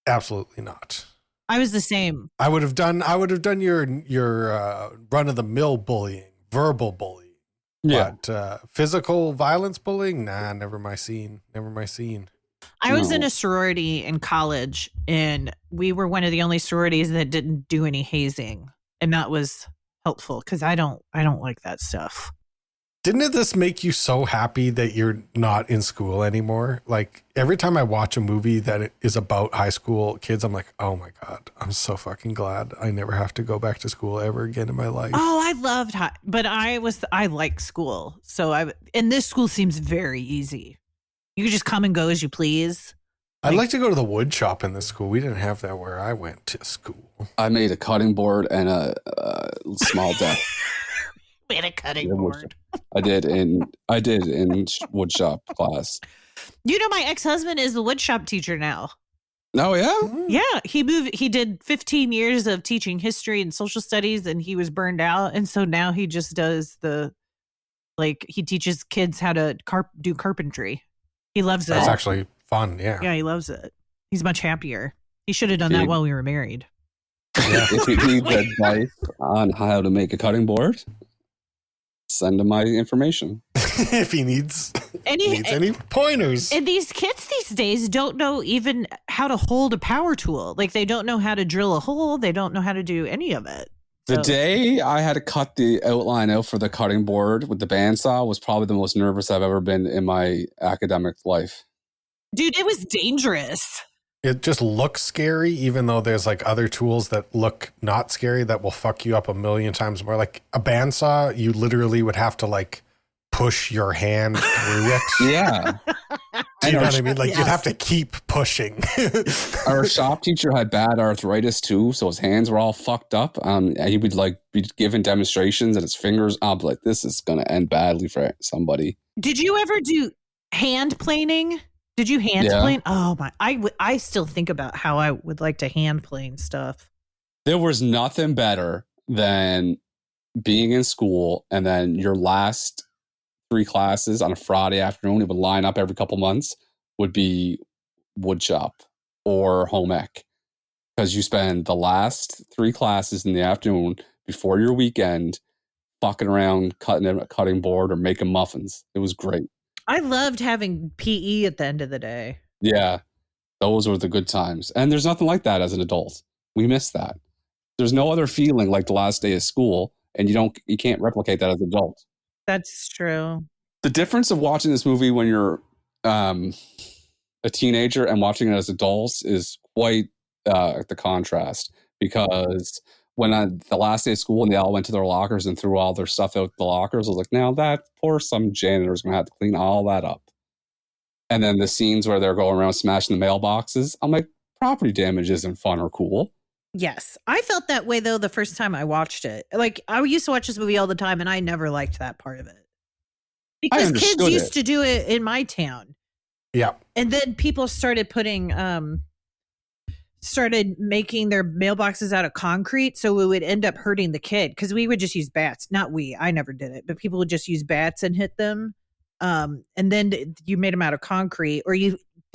Absolutely not. I was the same. I would have done your run of the mill bullying, verbal bullying. Yeah. But physical violence bullying, nah, never my scene. I was in a sorority in college, and we were one of the only sororities that didn't do any hazing, and that was helpful because I don't like that stuff. Didn't this make you so happy that you're not in school anymore? Like every time I watch a movie that is about high school kids, I'm like, oh my God, I'm so fucking glad I never have to go back to school ever again in my life. Oh, I loved but I like school. And this school seems very easy. You could just come and go as you please. I'd like to go to the wood shop in this school. We didn't have that where I went to school. I made a cutting board and a small deck. Made a cutting board. I did in wood shop class. You know, my ex-husband is the wood shop teacher now. Oh yeah? Yeah. He did 15 years of teaching history and social studies and he was burned out. And so now he just does he teaches kids how to do carpentry. He loves it. That's actually fun. Yeah. Yeah, he loves it. He's much happier. He should have done that while we were married. Yeah. If you need advice on how to make a cutting board, send him my information. If he needs any pointers. And these kids these days don't know even how to hold a power tool. Like they don't know how to drill a hole. They don't know how to do any of it. The day I had to cut the outline out for the cutting board with the bandsaw was probably the most nervous I've ever been in my academic life. Dude, it was dangerous. It just looks scary, even though there's like other tools that look not scary that will fuck you up a million times more. Like a bandsaw, you literally would have to like push your hand through it. Yeah. Do you know what I mean? Like you'd have to keep pushing. Our shop teacher had bad arthritis too, so his hands were all fucked up. And he would like be giving demonstrations and his fingers, I'm like, this is going to end badly for somebody. Did you ever do hand planing? Did you hand plane? Oh my! I still think about how I would like to hand plane stuff. There was nothing better than being in school and then your last 3 classes on a Friday afternoon, it would line up every couple months, would be woodshop or home ec. Because you spend the last 3 classes in the afternoon before your weekend fucking around cutting a cutting board or making muffins. It was great. I loved having PE at the end of the day. Yeah, those were the good times. And there's nothing like that as an adult. We miss that. There's no other feeling like the last day of school, and you can't replicate that as an adult. That's true. The difference of watching this movie when you're a teenager and watching it as adults is quite the contrast, because when the last day of school and they all went to their lockers and threw all their stuff out the lockers, I was like, now that poor some janitor's going to have to clean all that up. And then the scenes where they're going around smashing the mailboxes, I'm like, property damage isn't fun or cool. Yes. I felt that way, though, the first time I watched it. Like, I used to watch this movie all the time, and I never liked that part of it. Because kids used to do it in my town. Yeah. And then people started making their mailboxes out of concrete, so it would end up hurting the kid, because we would just use bats. I never did it, but people would just use bats and hit them. And then you made them out of concrete, or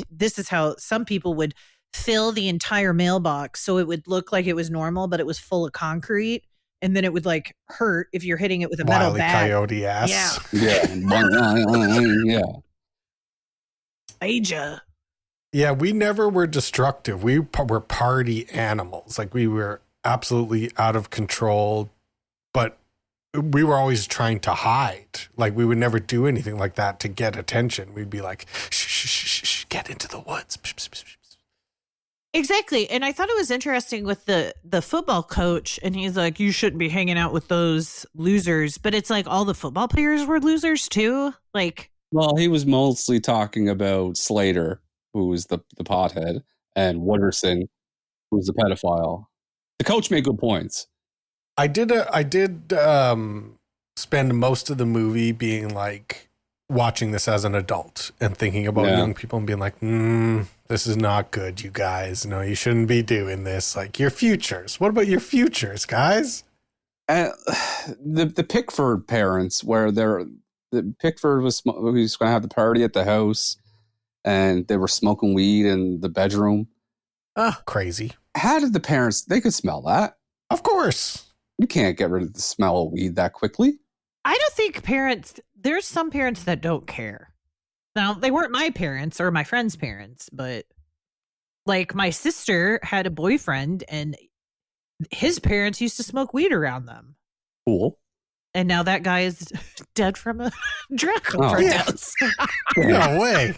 this is how some people would fill the entire mailbox so it would look like it was normal, but it was full of concrete, and then it would like hurt if you're hitting it with a metal bat. Coyote ass. Yeah. Yeah. Aja. Yeah, we never were destructive. We were party animals. Like, we were absolutely out of control, but we were always trying to hide. Like, we would never do anything like that to get attention. We'd be like, shh, shh, shh, shh, get into the woods. Exactly. And I thought it was interesting with the football coach, and he's like, you shouldn't be hanging out with those losers. But it's like all the football players were losers too. Like, well, he was mostly talking about Slater, who was the pothead, and Wooderson, who was the pedophile. The coach made good points. I did spend most of the movie being like watching this as an adult and thinking about young people and being like, this is not good, you guys. No, you shouldn't be doing this. Like, your futures. What about your futures, guys? The Pickford parents, where Pickford was going to have the party at the house, and they were smoking weed in the bedroom. Crazy. How did the parents? They could smell that. Of course. You can't get rid of the smell of weed that quickly. I don't think there's some parents that don't care. Now, they weren't my parents or my friend's parents, but like my sister had a boyfriend and his parents used to smoke weed around them. Cool. And now that guy is dead from a drug overdose. No way.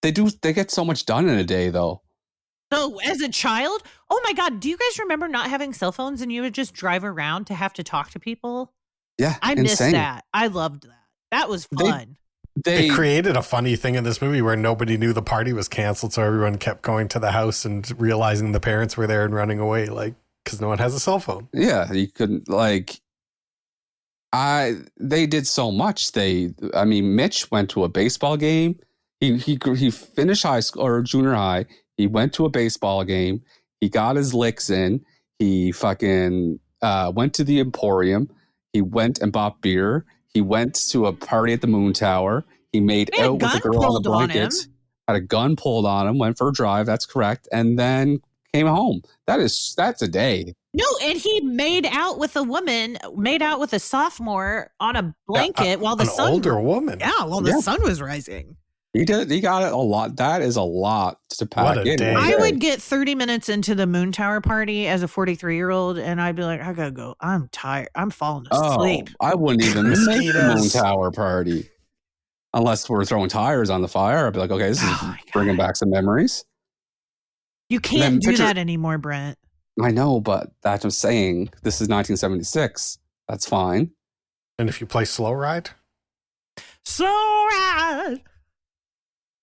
They get so much done in a day, though. So as a child, oh my God, do you guys remember not having cell phones and you would just drive around to have to talk to people? Yeah, I missed that. I loved that. That was fun. It created a funny thing in this movie where nobody knew the party was canceled, so everyone kept going to the house and realizing the parents were there and running away, like, because no one has a cell phone. Yeah, you couldn't, like, they did so much. Mitch went to a baseball game. He finished high school or junior high. He went to a baseball game. He got his licks in. He fucking went to the Emporium. He went and bought beer. He went to a party at the Moon Tower. He made out with a girl on the blanket. Had a gun pulled on him. Went for a drive. That's correct. And then came home. That's a day. No, and he made out with a sophomore on a blanket while the sun. Older woman. Yeah, while the sun was rising. He did. He got it a lot. That is a lot to pack in. I would get 30 minutes into the Moon Tower party as a 43-year-old, and I'd be like, I gotta go. I'm tired. I'm falling asleep. I wouldn't even make the Moon Tower party unless we're throwing tires on the fire. I'd be like, okay, this is bringing back some memories. You can't do that anymore, Brent. I know, but that's what I'm saying. This is 1976. That's fine. And if you play Slow Ride? Slow Ride.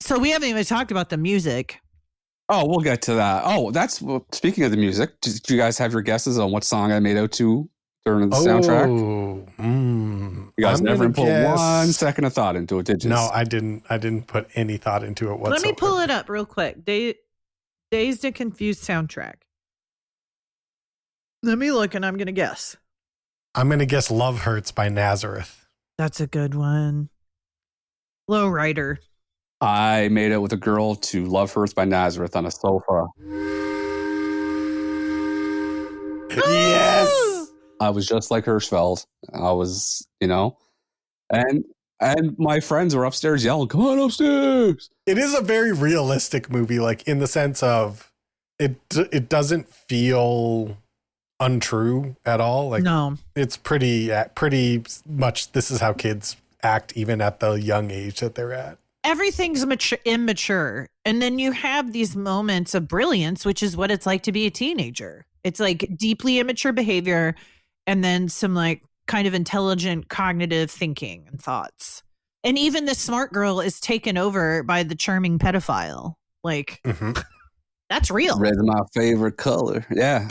So we haven't even talked about the music. Oh, we'll get to that. Oh, speaking of the music, did you guys have your guesses on what song I made out to during the soundtrack? You guys never put 1 second of thought into it, did you? No, I didn't put any thought into it whatsoever. Let me pull it up real quick. Dazed and Confused soundtrack. Let me look and I'm going to guess. I'm going to guess Love Hurts by Nazareth. That's a good one. Low rider. I made it with a girl to Love Hurts by Nazareth on a sofa. Yes. I was just like Hirschfeld. I was, and my friends were upstairs yelling, "Come on upstairs!" It is a very realistic movie, like in the sense of it doesn't feel untrue at all. Like No. it's pretty much this is how kids act even at the young age that they're at. Everything's immature. And then you have these moments of brilliance, which is what it's like to be a teenager. It's like deeply immature behavior and then some like kind of intelligent cognitive thinking and thoughts. And even the smart girl is taken over by the charming pedophile. Like, that's real. Red's my favorite color. Yeah,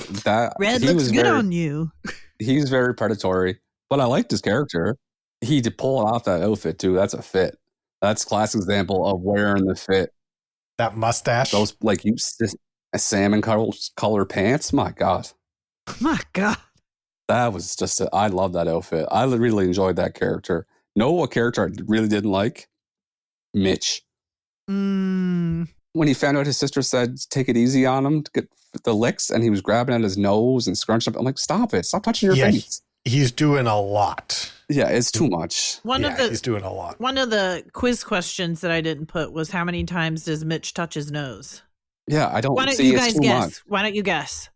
Red looks good on you. He's very predatory, but I liked his character. He did pull off that outfit too. That's a fit. That's a classic example of wearing the fit. That mustache. Those salmon color pants. My God. My God. That was just, I love that outfit. I really enjoyed that character. Know what character I really didn't like? Mitch. When he found out his sister said, take it easy on him to get the licks, and he was grabbing at his nose and scrunching up. I'm like, stop it. Stop touching your face. He's doing a lot. Yeah, it's too much. He's doing a lot. One of the quiz questions that I didn't put was how many times does Mitch touch his nose? Yeah, I don't Why don't see you it's guys too guess? much. Why don't you guess?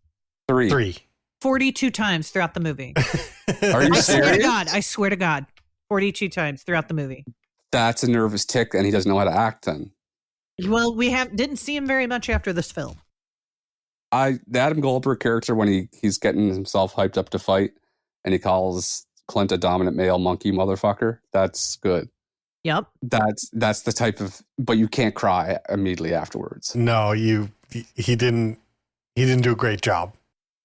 3. 42 times throughout the movie. Are you I serious? swear to God. 42 times throughout the movie. That's a nervous tick, and he doesn't know how to act then. Well, we didn't see him very much after this film. The Adam Goldberg character, when he's getting himself hyped up to fight, and he calls Clint a dominant male monkey motherfucker, that's good. Yep. That's the type of, but you can't cry immediately afterwards. No, he didn't do a great job.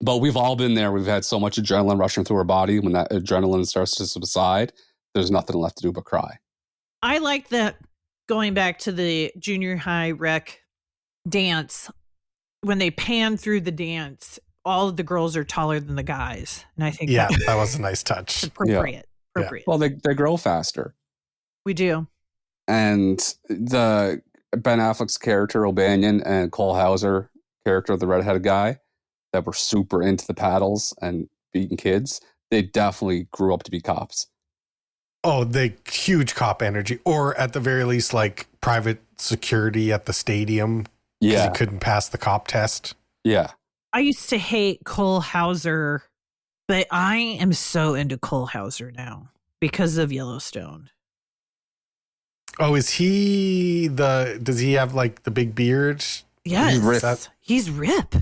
But we've all been there. We've had so much adrenaline rushing through our body. When that adrenaline starts to subside, there's nothing left to do but cry. I like that, going back to the junior high rec dance, when they pan through the dance, all of the girls are taller than the guys. And I think that was a nice touch. Appropriate. Yeah. Well, they grow faster. We do. And the Ben Affleck's character, O'Banion, and Cole Hauser, character of the redheaded guy, that were super into the paddles and beating kids, they definitely grew up to be cops. Oh, the huge cop energy, or at the very least, like private security at the stadium. Yeah. He couldn't pass the cop test. Yeah. I used to hate Cole Hauser, but I am so into Cole Hauser now because of Yellowstone. Oh, does he have like the big beard? Yes. He's Rip.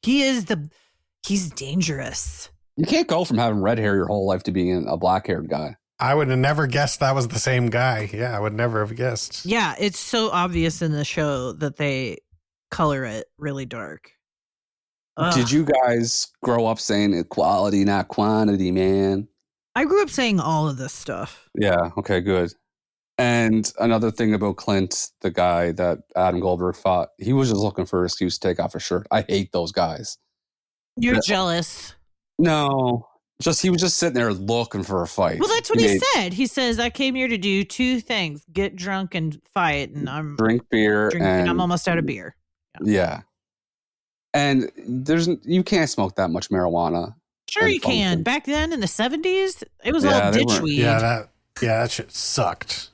He's dangerous. You can't go from having red hair your whole life to being a black haired guy. I would have never guessed that was the same guy. Yeah, I would never have guessed. Yeah, it's so obvious in the show that they color it really dark. Ugh. Did you guys grow up saying equality, not quantity, man? I grew up saying all of this stuff. Yeah, okay, good. And another thing about Clint, the guy that Adam Goldberg fought, he was just looking for an excuse to take off his shirt. I hate those guys. You're jealous. No, he was just sitting there looking for a fight. Well, that's what he said. He says, I came here to do 2 things, get drunk and fight. And I'm drink beer and I'm almost out of beer. Yeah. And you can't smoke that much marijuana. Sure you can. Back then in the 70s, it was all ditchweed. That shit sucked.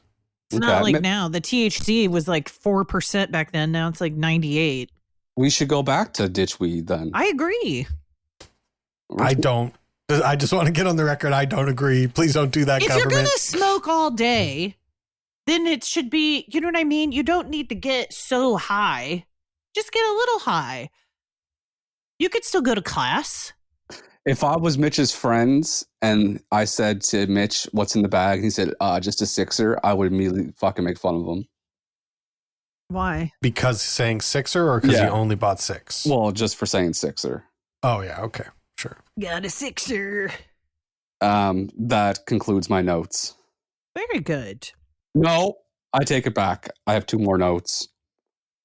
It's not like now. The THC was like 4% back then. Now it's like 98. We should go back to ditchweed then. I agree. I don't. I just want to get on the record. I don't agree. Please don't do that, government. If you're going to smoke all day, then it should be, you know what I mean? You don't need to get so high. Just get a little high. You could still go to class. If I was Mitch's friends and I said to Mitch, what's in the bag? And he said, just a sixer, I would immediately fucking make fun of him. Why? Because saying sixer or because he only bought 6? Well, just for saying sixer. Oh, yeah. Okay. Sure. Got a sixer. That concludes my notes. Very good. No, I take it back. I have 2 more notes.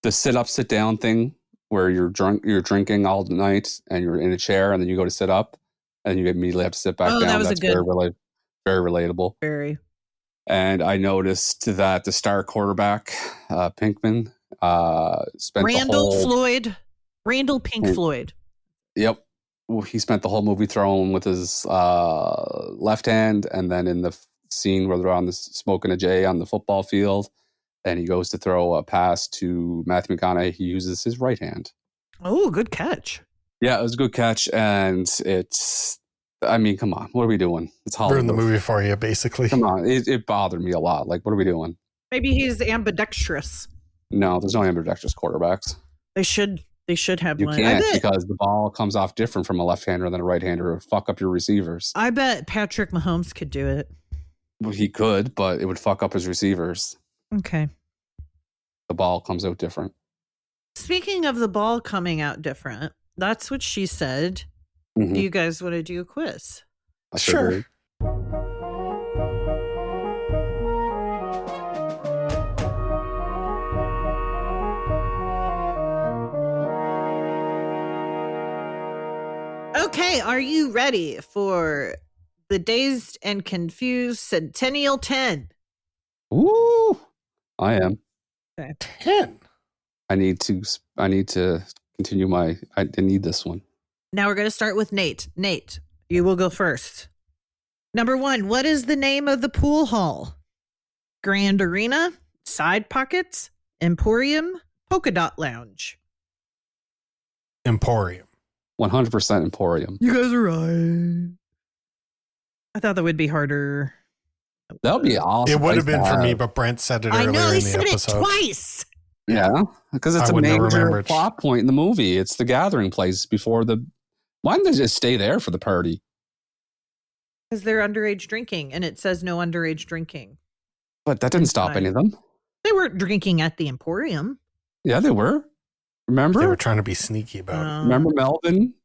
The sit-up, sit-down thing where you're drinking all night and you're in a chair and then you go to sit up and you immediately have to sit back down. That was That's a good, very relatable. very. And I noticed that the star quarterback, Pinkman, spent Randall Pink Floyd. Yep. Well, he spent the whole movie throwing with his left hand, and then in the scene where they're on smoking a J on the football field, and he goes to throw a pass to Matthew McConaughey, he uses his right hand. Oh, good catch. Yeah, it was a good catch, and I mean, come on, what are we doing? It's Hollywood. Ruined the movie for you, basically. Come on, it bothered me a lot. Like, what are we doing? Maybe he's ambidextrous. No, there's no ambidextrous quarterbacks. They should have you one. You can't because the ball comes off different from a left-hander than a right-hander. It would fuck up your receivers. I bet Patrick Mahomes could do it. Well, he could, but it would fuck up his receivers. Okay. The ball comes out different. Speaking of the ball coming out different, that's what she said. Mm-hmm. Do you guys want to do a quiz? Sure. Okay, are you ready for the Dazed and Confused Centennial 10? Ooh, I am. Okay. 10. I need to continue I need this one. Now we're going to start with Nate. Nate, you will go first. Number 1, what is the name of the pool hall? Grand Arena, Side Pockets, Emporium, Polka Dot Lounge. Emporium. 100% Emporium. You guys are right. I thought that would be harder. That would be awesome. It would have been for me, but Brent said it earlier in the episode. I know, he said it twice. Yeah, because it's a major plot point in the movie. It's the gathering place before why didn't they just stay there for the party? Because they're underage drinking, and it says no underage drinking. But that didn't stop any of them. They weren't drinking at the Emporium. Yeah, they were. Remember? They were trying to be sneaky about it. Remember Melvin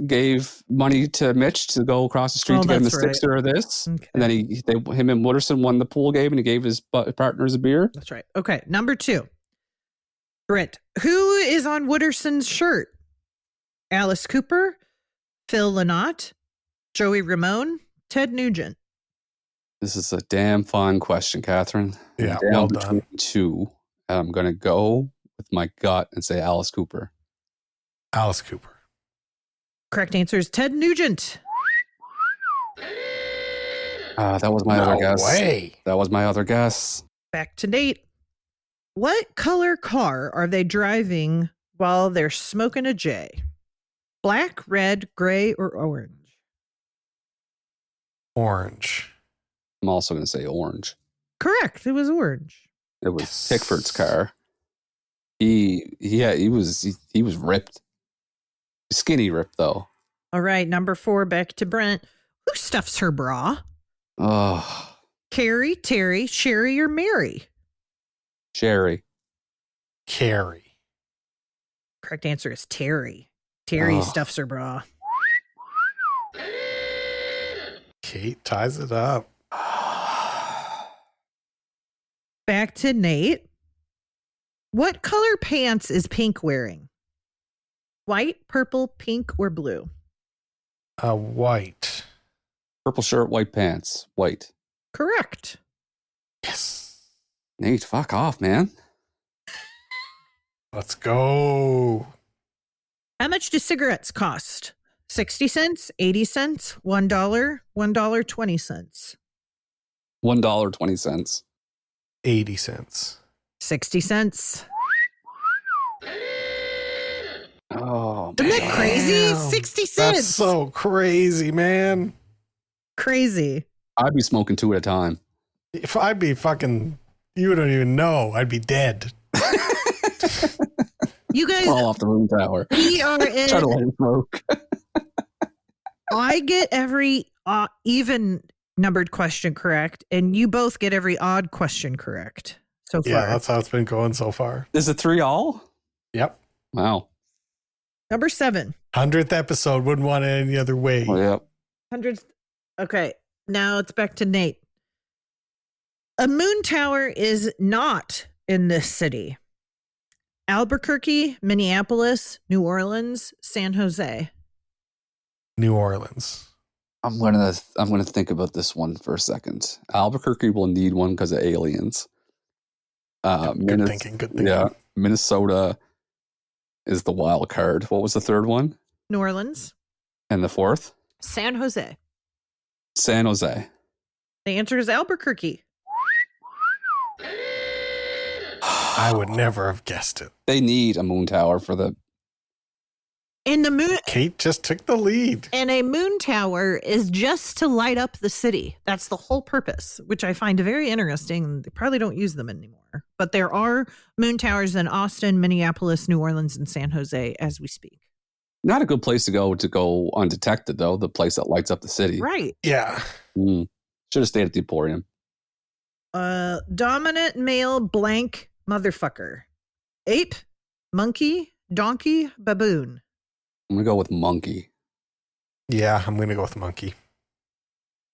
gave money to Mitch to go across the street to get him a sixer of this? Okay. And then him and Wooderson won the pool game, and he gave his partners a beer. That's right. Okay, number 2. Brent, who is on Wooderson's shirt? Alice Cooper, Phil Lynott, Joey Ramone, Ted Nugent. This is a damn fun question, Catherine. Yeah, well done. Two. I'm going to go with my gut and say Alice Cooper. Alice Cooper. Correct answer is Ted Nugent. That was my other guess. No way. That was my other guess. Back to Nate. What color car are they driving while they're smoking a J? Black, red, gray, or orange? Orange. I'm also going to say orange. Correct. It was orange. It was Pickford's car. He was ripped. Skinny ripped, though. All right, number 4, back to Brent. Who stuffs her bra? Oh. Carrie, Terry, Sherry, or Mary? Sherry. Carrie. Correct answer is Terry. Terry stuffs her bra. Kate ties it up. Back to Nate. What color pants is Pink wearing? White, purple, pink, or blue? White. Purple shirt, white pants. White. Correct. Yes. Nate, fuck off, man. Let's go. How much do cigarettes cost? 60 cents, 80 cents, $1, $1.20. $1.20. 80 cents. 60 cents. Oh, man. Isn't that crazy? 60 cents. That's so crazy, man. Crazy. I'd be smoking 2 at a time. If I'd be fucking, you don't even know. I'd be dead. You guys fall off the moon tower. We are in. Try to let him smoke. I get every even numbered question correct, and you both get every odd question correct so far. Yeah, that's how it's been going so far. Is it 3 all? Yep. Wow. Number 7. 100th episode. Wouldn't want it any other way. Oh, yep. 100th. Okay, now it's back to Nate. A moon tower is not in this city. Albuquerque, Minneapolis, New Orleans, San Jose. New Orleans. I'm gonna think about this one for a second. Albuquerque will need one because of aliens. Good thinking. Good thinking. Yeah, Minnesota is the wild card. What was the third one? New Orleans. And the fourth? San Jose. San Jose. The answer is Albuquerque. I would never have guessed it. They need a moon tower for the... And the moon... Kate just took the lead. And a moon tower is just to light up the city. That's the whole purpose, which I find very interesting. They probably don't use them anymore. But there are moon towers in Austin, Minneapolis, New Orleans, and San Jose as we speak. Not a good place to go undetected, though. The place that lights up the city. Right. Yeah. Should have stayed at the Emporium. Dominant male blank motherfucker. Ape, monkey, donkey, baboon. I'm going to go with monkey. Yeah, I'm going to go with monkey.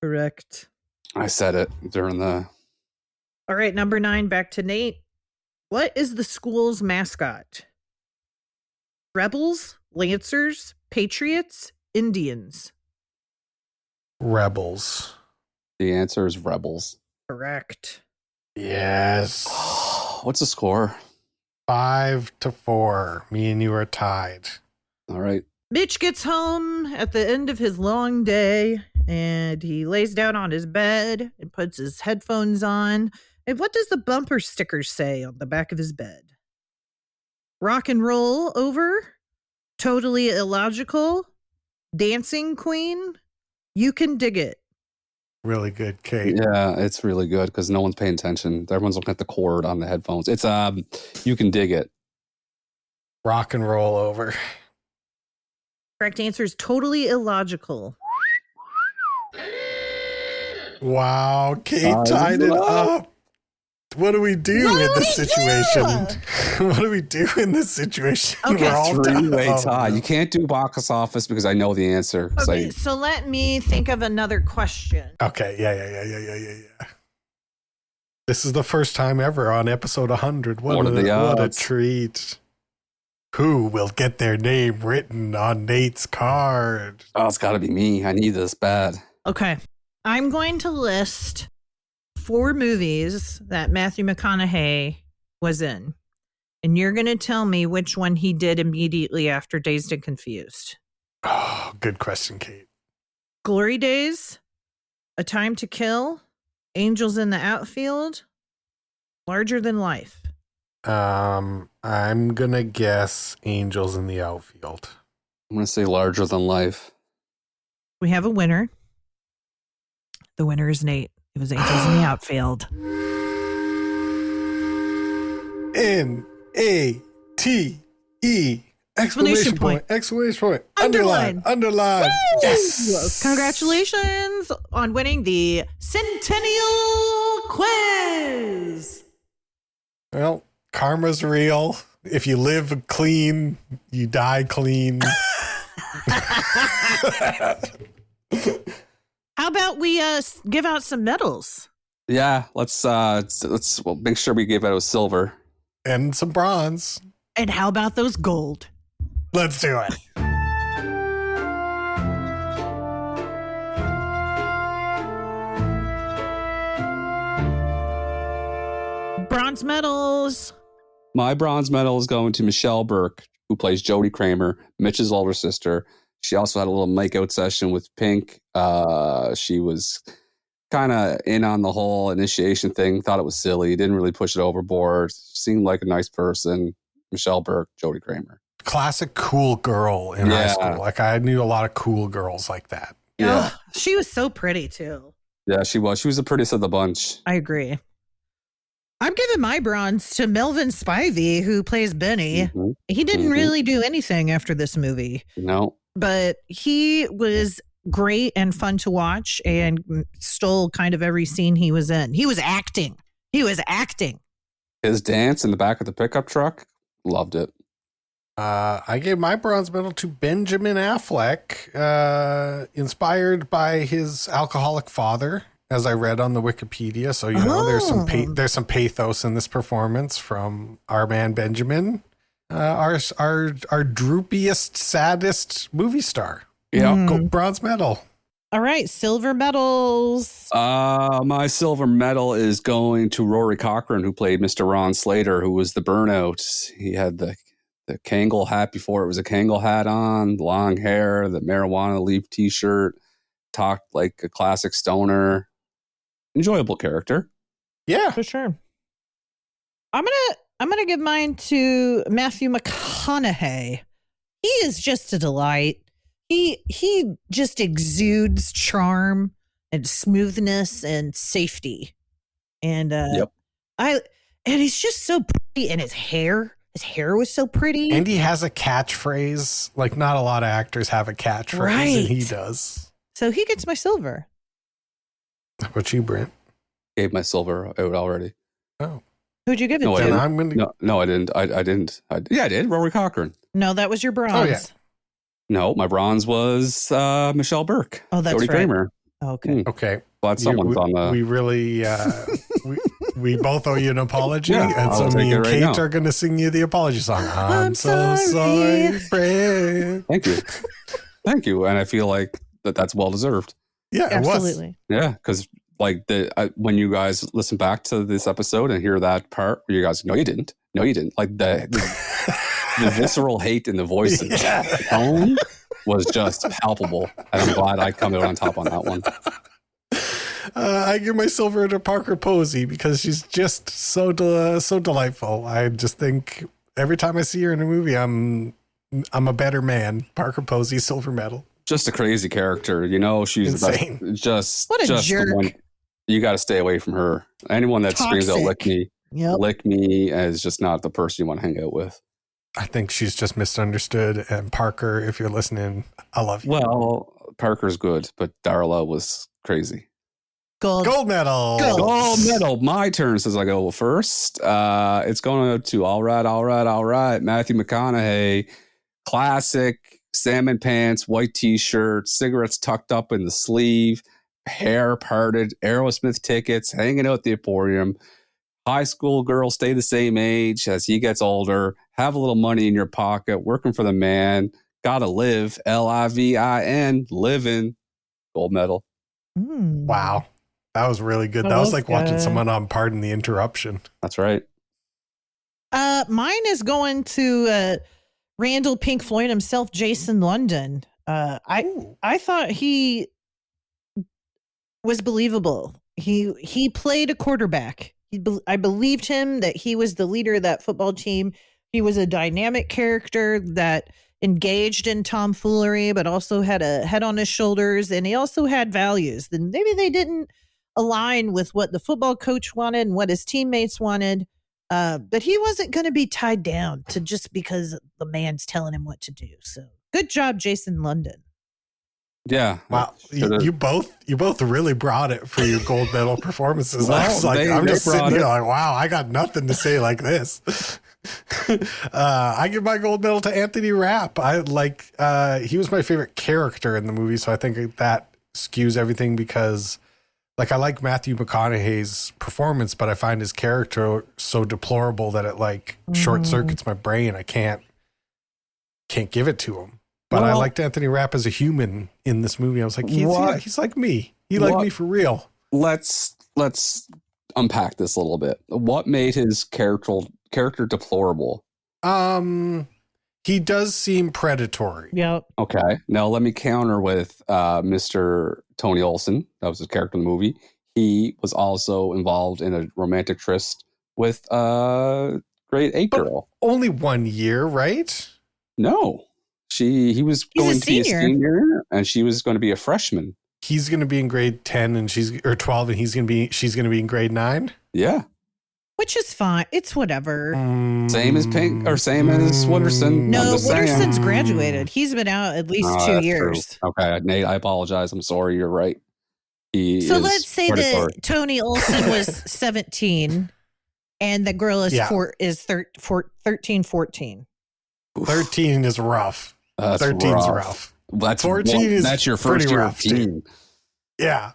Correct. I said it during the... All right, number 9, back to Nate. What is the school's mascot? Rebels, Lancers, Patriots, Indians. Rebels. The answer is Rebels. Correct. Yes. What's the score? 5-4. Me and you are tied. All right. Mitch gets home at the end of his long day and he lays down on his bed and puts his headphones on. And what does the bumper sticker say on the back of his bed? Rock and roll over? Totally illogical? Dancing queen? You can dig it. Really good, Kate. Yeah, it's really good because no one's paying attention. Everyone's looking at the cord on the headphones. It's you can dig it. Rock and roll over. Correct answer is totally illogical. Wow, Kate tied it up. What do we do in this situation? What do we do in this situation? Okay. We're all Three-way tied. tie. You can't do box office because I know the answer. 'Cause Okay, so let me think of another question. Okay, yeah. This is the first time ever on episode 100. What a odds? treat. Who will get their name written on Nate's card? Oh, it's got to be me. I need this bad. Okay. I'm going to list 4 movies that Matthew McConaughey was in. And you're going to tell me which one he did immediately after Dazed and Confused. Oh, good question, Kate. Glory Days, A Time to Kill, Angels in the Outfield, Larger Than Life. I'm gonna guess Angels in the Outfield. I'm going to say Larger Than Life. We have a winner. The winner is Nate. It was Angels in the Outfield. N-A-T-E! Exclamation point! Exclamation point! Underline. Underline! Yes! Congratulations on winning the Centennial Quiz. Well, karma's real. If you live clean, you die clean. How about we give out some medals? Yeah, let's make sure we give out a silver. And some bronze. And how about those gold? Let's do it. Bronze medals. My bronze medal is going to Michelle Burke, who plays Jodie Kramer, Mitch's older sister. She also had a little make-out session with Pink. She was kind of in on the whole initiation thing, thought it was silly, didn't really push it overboard, seemed like a nice person. Michelle Burke, Jodie Kramer. Classic cool girl in high school. Like, I knew a lot of cool girls like that. Yeah. Oh, she was so pretty, too. Yeah, she was. She was the prettiest of the bunch. I agree. I'm giving my bronze to Melvin Spivey, who plays Benny. Mm-hmm. He didn't really do anything after this movie. No. But he was great and fun to watch and stole kind of every scene he was in. He was acting. His dance in the back of the pickup truck, loved it. I gave my bronze medal to Benjamin Affleck, inspired by his alcoholic father, as I read on the Wikipedia. So, there's some pathos in this performance from our man Benjamin. our droopiest, saddest movie star. Yeah. Gold, bronze medal. All right, silver medals. My silver medal is going to Rory Cochrane, who played Mr. Ron Slater, who was the burnout. He had the Kangol hat before it was a Kangol hat on, long hair, the marijuana leaf t-shirt, talked like a classic stoner. Enjoyable character. Yeah. For sure. I'm gonna give mine to Matthew McConaughey. He is just a delight. He just exudes charm and smoothness and safety. And Yep. and he's just so pretty, and his hair was so pretty. And he has a catchphrase. Like, not a lot of actors have a catchphrase, Right. and he does. So he gets my silver. How about you, Brent? Gave my silver out already. Oh. Who'd you give it No, I to? Then didn't. I'm going to... No, I didn't. I didn't. Yeah, I did. Rory Cochrane. No, that was your bronze. Oh, yeah. No, my bronze was Michelle Burke. Oh, that's Jodie right. Kramer. Okay. Okay. Glad someone's on the... We really... we both owe you an apology, Yeah, and I'll so take me it and right Kate now. are going to sing you the apology song. I'm so sorry. sorry, Brent. Thank you. Thank you. And I feel like that's well-deserved. Yeah, it was. Absolutely. Yeah, because like when you guys listen back to this episode and hear that part where you guys, no, you didn't. Like the visceral hate in the voice and Yeah. the tone was just palpable. And I'm glad I come out on top on that one. I give my silver to Parker Posey because she's just so delightful. I just think every time I see her in a movie, I'm a better man. Parker Posey, silver medal. Just a crazy character, she's Insane. What a just jerk. the one. You got to stay away from her. Anyone that screams out Toxic. lick me is just not the person you want to hang out with. I think she's just misunderstood. And Parker, if you're listening, I love you. Well, Parker's good, but Darla was crazy. Gold medal. Gold medal. My turn, says I go first. It's going to all right. Matthew McConaughey, classic salmon pants, white t-shirt, cigarettes tucked up in the sleeve, hair parted, Aerosmith tickets, hanging out at the Emporium. High school girls stay the same age as he gets older. Have a little money in your pocket, working for the man. Gotta live, LIVIN, living. Gold medal. Wow. That was really good. That That was was like watching good. someone on Pardon the Interruption. That's right. Mine is going to Randall Pink Floyd himself, Jason London. I thought he was believable. He played a quarterback. I believed him that he was the leader of that football team. He was a dynamic character that engaged in tomfoolery, but also had a head on his shoulders, and he also had values. Then maybe they didn't align with what the football coach wanted and what his teammates wanted. But he wasn't going to be tied down to just because the man's telling him what to do. So good job, Jason London. Yeah. Wow. You both really brought it for your gold medal performances. I was Well, like, they I'm just sitting brought here it. like, wow, I got nothing to say like this. I give my gold medal to Anthony Rapp. He was my favorite character in the movie. So I think that skews everything because I like Matthew McConaughey's performance, but I find his character so deplorable that it short circuits my brain. I can't give it to him. But I liked Anthony Rapp as a human in this movie. I was like, he's like me. He liked me for real. Let's unpack this a little bit. What made his character deplorable? He does seem predatory. Yep. Okay. Now let me counter with Mr. Tony Olson. That was his character in the movie. He was also involved in a romantic tryst with grade 8 girl. Only 1 year, right? No. He was He's going a to be a senior. senior, and she was going to be a freshman. He's going to be in grade 10 and she's 12 and she's going to be in grade 9. Yeah. Which is fine. It's whatever. Same as Pink or same as Wooderson. No, I'm just saying. Wooderson's graduated. He's been out at least 2 That's years. true. Okay, Nate, I apologize. I'm sorry. You're right. So let's say predatory. that Tony Olson was 17 and the girl is 13, 14. 13 is rough. That's 13's rough. That's 14 is that's your pretty first year rough, of teen. Yeah.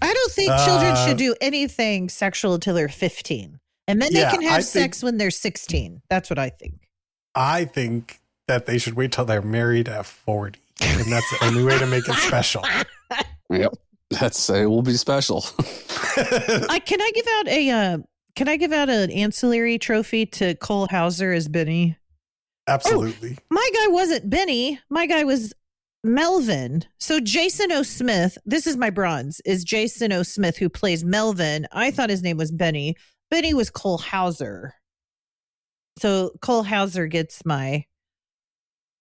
I don't think children should do anything sexual until they're 15. And then they can have sex when they're 16. That's what I think. I think that they should wait till they're married at 40. And that's the only way to make it special. Yep. It will be special. Can I give out an ancillary trophy to Cole Hauser as Benny? Absolutely. Oh, my guy wasn't Benny. My guy was Melvin. So Jason O. Smith, this is my bronze, is Jason O. Smith, who plays Melvin. I thought his name was Benny. Benny was Cole Hauser. So Cole Hauser gets my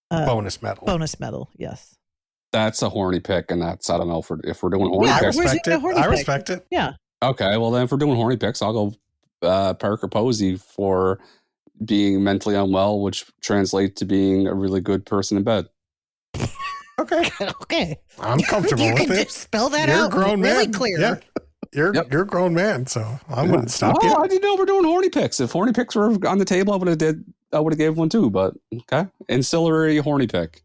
bonus medal. Bonus medal, yes. That's a horny pick, and that's, I don't know if we're doing horny picks. I respect it. Yeah. Okay, well then if we're doing horny picks, I'll go Parker Posey for being mentally unwell, which translates to being a really good person in bed. Okay. Okay. I'm comfortable you with can it. Just spell that You're out a grown really man. clear. Yeah. You're a grown man, so I wouldn't stop you. I didn't know we're doing horny picks. If horny picks were on the table, I would have gave one too, but okay. Ancillary horny pick.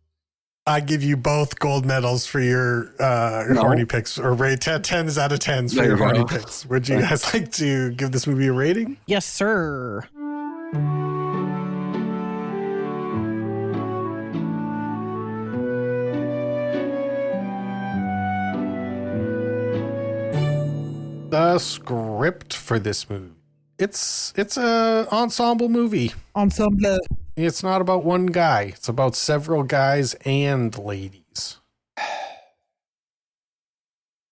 I give you both gold medals for your horny picks, or rate 10s out of 10s for your horny picks. Would you guys like to give this movie a rating? Yes, sir. The script for this movie. It's a ensemble movie. Ensemble. It's not about one guy. It's about several guys and ladies.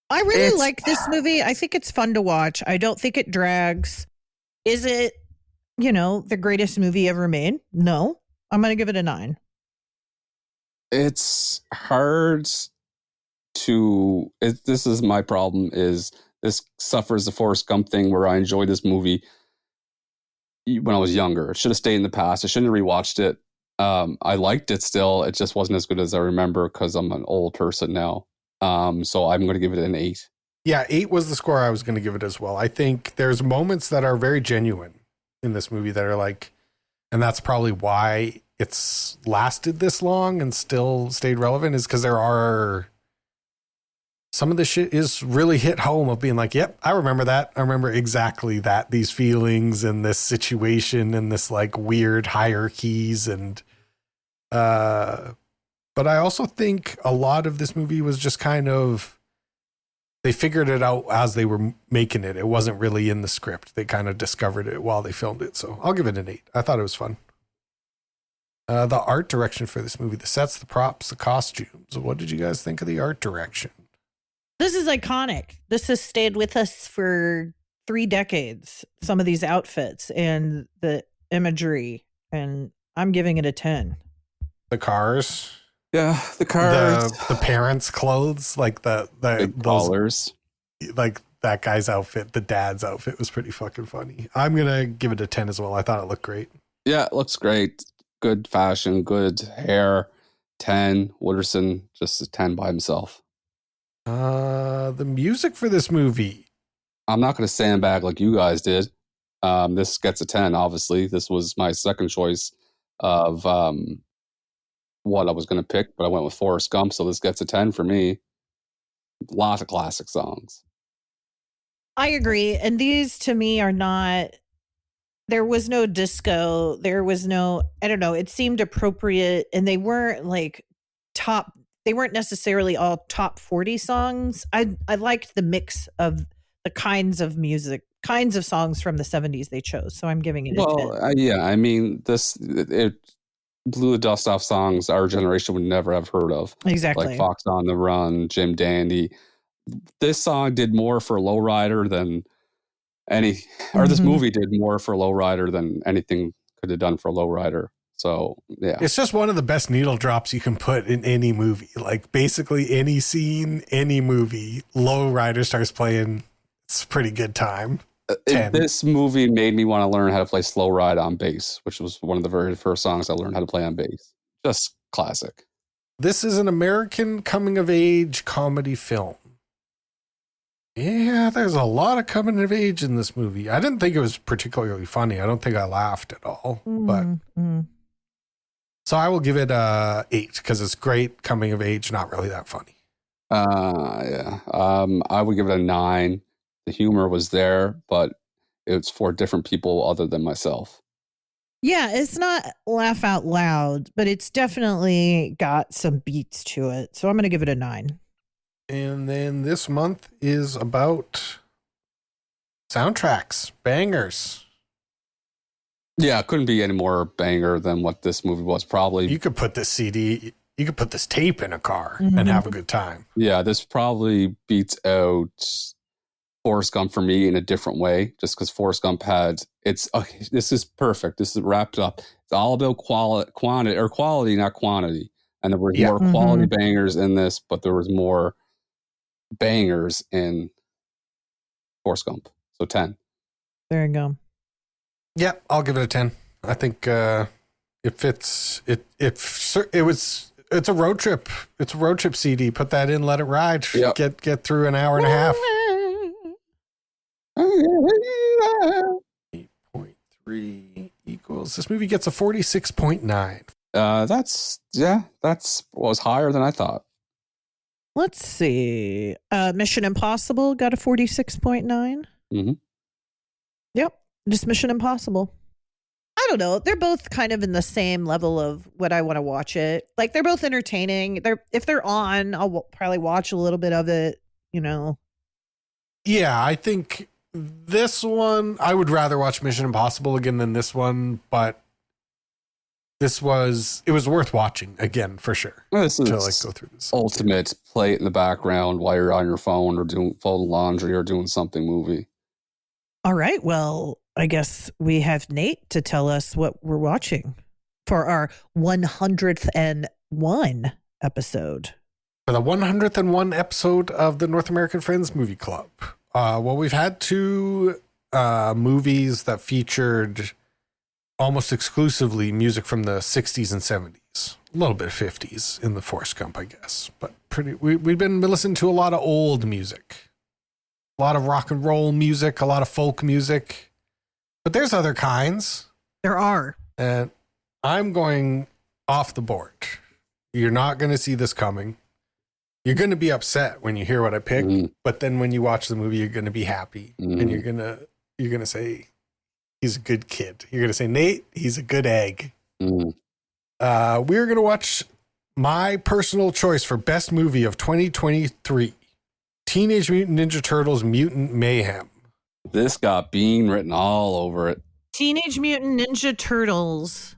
I really like this movie. I think it's fun to watch. I don't think it drags. Is it, the greatest movie ever made? No. I'm going to give it a 9. It's hard to... this is my problem, is this suffers the Forrest Gump thing where I enjoyed this movie when I was younger. It should have stayed in the past. I shouldn't have rewatched it. I liked it still. It just wasn't as good as I remember because I'm an old person now. So I'm going to give it an 8. Yeah, 8 was the score I was going to give it as well. I think there's moments that are very genuine in this movie that are like, and that's probably why it's lasted this long and still stayed relevant, is because there are... some of the shit is really hit home of being like, yep, I remember that. I remember exactly that, these feelings and this situation and this like weird hierarchies. And, but I also think a lot of this movie was just kind of, they figured it out as they were making it. It wasn't really in the script. They kind of discovered it while they filmed it. So I'll give it an 8. I thought it was fun. The art direction for this movie, the sets, the props, the costumes. What did you guys think of the art direction? This is iconic. This has stayed with us for 3 decades. Some of these outfits and the imagery, and I'm giving it a 10. The cars. Yeah, the cars. The parents' clothes, like the collars. Like that guy's outfit, the dad's outfit was pretty fucking funny. I'm going to give it a 10 as well. I thought it looked great. Yeah, it looks great. Good fashion, good hair. 10. Wooderson, just a 10 by himself. The music for this movie. I'm not going to sandbag like you guys did. This gets a 10, obviously. This was my second choice of what I was going to pick, but I went with Forrest Gump, so this gets a 10 for me. Lot of classic songs. I agree. And these to me are not, there was no disco. There was no, I don't know, it seemed appropriate, and they weren't like they weren't necessarily all top 40 songs. I liked the mix of the kinds of music, kinds of songs from the 70s they chose. So I'm giving it a 10. Yeah, I mean, it blew the dust off songs our generation would never have heard of. Exactly. Like Fox on the Run, Jim Dandy. This song did more for Lowrider than this movie did more for Lowrider than anything could have done for Lowrider. So, yeah. It's just one of the best needle drops you can put in any movie. Like, basically any scene, any movie, Lowrider starts playing. It's a pretty good time. This movie made me want to learn how to play Slow Ride on bass, which was one of the very first songs I learned how to play on bass. Just classic. This is an American coming-of-age comedy film. Yeah, there's a lot of coming of age in this movie. I didn't think it was particularly funny. I don't think I laughed at all. But so I will give it a 8 because it's great coming of age, not really that funny. Yeah. I would give it a 9. The humor was there, but it's for different people other than myself. Yeah, it's not laugh out loud, but it's definitely got some beats to it. So I'm going to give it a 9. And then this month is about soundtracks, bangers. Yeah, it couldn't be any more banger than what this movie was. Probably. You could put this CD, you could put this tape in a car and have a good time. Yeah, this probably beats out Forrest Gump for me in a different way, just because Forrest Gump had this is perfect. This is wrapped up. It's all about quality, not quantity. And there were more quality bangers in this, but there was more bangers in Forrest Gump. So 10. There you go. Yeah, I'll give it a 10. I think it fits. It's a road trip. It's a road trip CD. Put that in, let it ride. Yep. Get through an hour and a half. 8.3 equals. This movie gets a 46.9. That's was higher than I thought. Let's see. Mission Impossible got a 46.9. Mm-hmm. Yep. Just Mission Impossible. I don't know. They're both kind of in the same level of what I want to watch it. Like, they're both entertaining. If they're on, I'll probably watch a little bit of it, you know. Yeah, I think this one, I would rather watch Mission Impossible again than this one, but it was worth watching again for sure. Well, this is to like go through this ultimate play it in the found while you're on your phone or doing folding laundry or doing something movie. All right. Well, I guess we have Nate to tell us what we're watching for our 101 episode. For the 101 episode of the North American Friends Movie Club. Well, we've had 2 movies that featured almost exclusively music from the 60s and 70s. A little bit of 50s in the Forrest Gump, I guess. But we've been listening to a lot of old music. A lot of rock and roll music, a lot of folk music. But there's other kinds. There are. And I'm going off the board. You're not going to see this coming. You're going to be upset when you hear what I pick, but then when you watch the movie, you're going to be happy, and you're going to say, he's a good kid. You're going to say, Nate, he's a good egg. We're going to watch my personal choice for best movie of 2023, Teenage Mutant Ninja Turtles Mutant Mayhem. This got Bean written all over it. Teenage Mutant Ninja Turtles,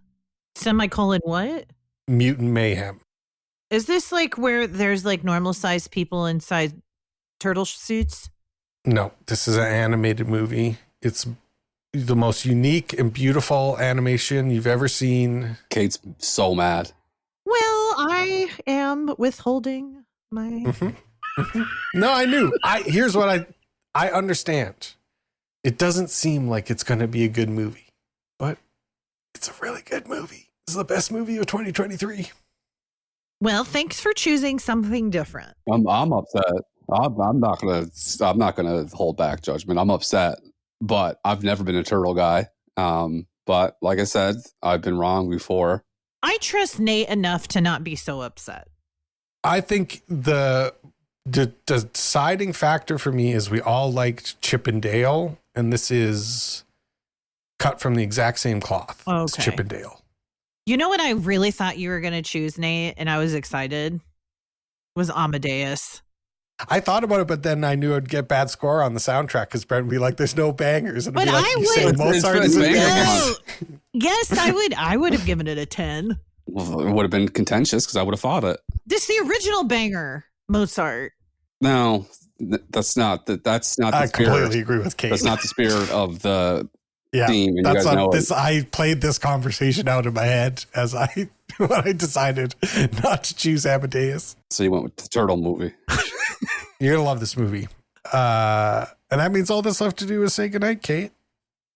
semicolon what? Mutant Mayhem. Is this like where there's like normal sized people inside turtle suits? No, this is an animated movie. It's the most unique and beautiful animation you've ever seen. Kate's so mad. Well, I am withholding my... No, I knew. Here's what I understand. It doesn't seem like it's going to be a good movie, but it's a really good movie. This is the best movie of 2023. Well, thanks for choosing something different. I'm upset. I'm not gonna hold back judgment. I'm upset, but I've never been a turtle guy. But like I said, I've been wrong before. I trust Nate enough to not be so upset. I think the deciding factor for me is we all liked Chip and Dale, and this is cut from the exact same cloth as Chip and Dale. You know what I really thought you were going to choose, Nate, and I was excited, was Amadeus. I thought about it, but then I knew I'd get bad score on the soundtrack because Brent would be like, there's no bangers. And but be like, I would. Mozart is a banger. Yes, I would have given it a 10. Well, it would have been contentious because I would have fought it. This is the original banger, Mozart. No, that's not the spirit. I completely agree with Kate. That's not the spirit of the yeah, theme. And that's you guys know this. I played this conversation out in my head as when I decided not to choose Amadeus. So you went with the turtle movie. You're gonna love this movie, and that means all that's left to do is say goodnight, Kate.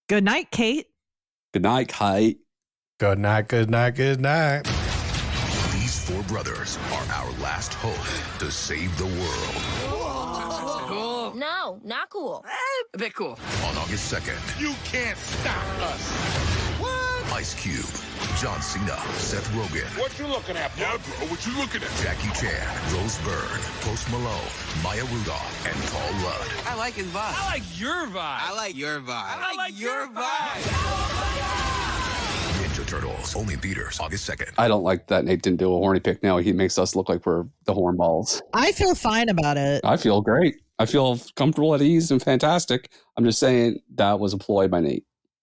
Good night, Kate. Good night, Kate. Good night. Good night. Good night. These 4 brothers are our last hope to save the world. Cool. No, not cool. A bit cool. On August 2nd, You can't stop us. What? Ice Cube, John Cena, Seth Rogen, What you looking at, bro? Yeah, bro, what you looking at? Jackie Chan, Rose Byrne, Post Malone, Maya Rudolph, and Paul Rudd. I like his vibe. I like your vibe. I like your vibe. I like your vibe. Turtles. Only in theaters August 2nd. I don't like that Nate didn't do a horny pick now. He makes us look like we're the hornballs. I feel fine about it. I feel great. I feel comfortable, at ease, and fantastic. I'm just saying that was a ploy by Nate.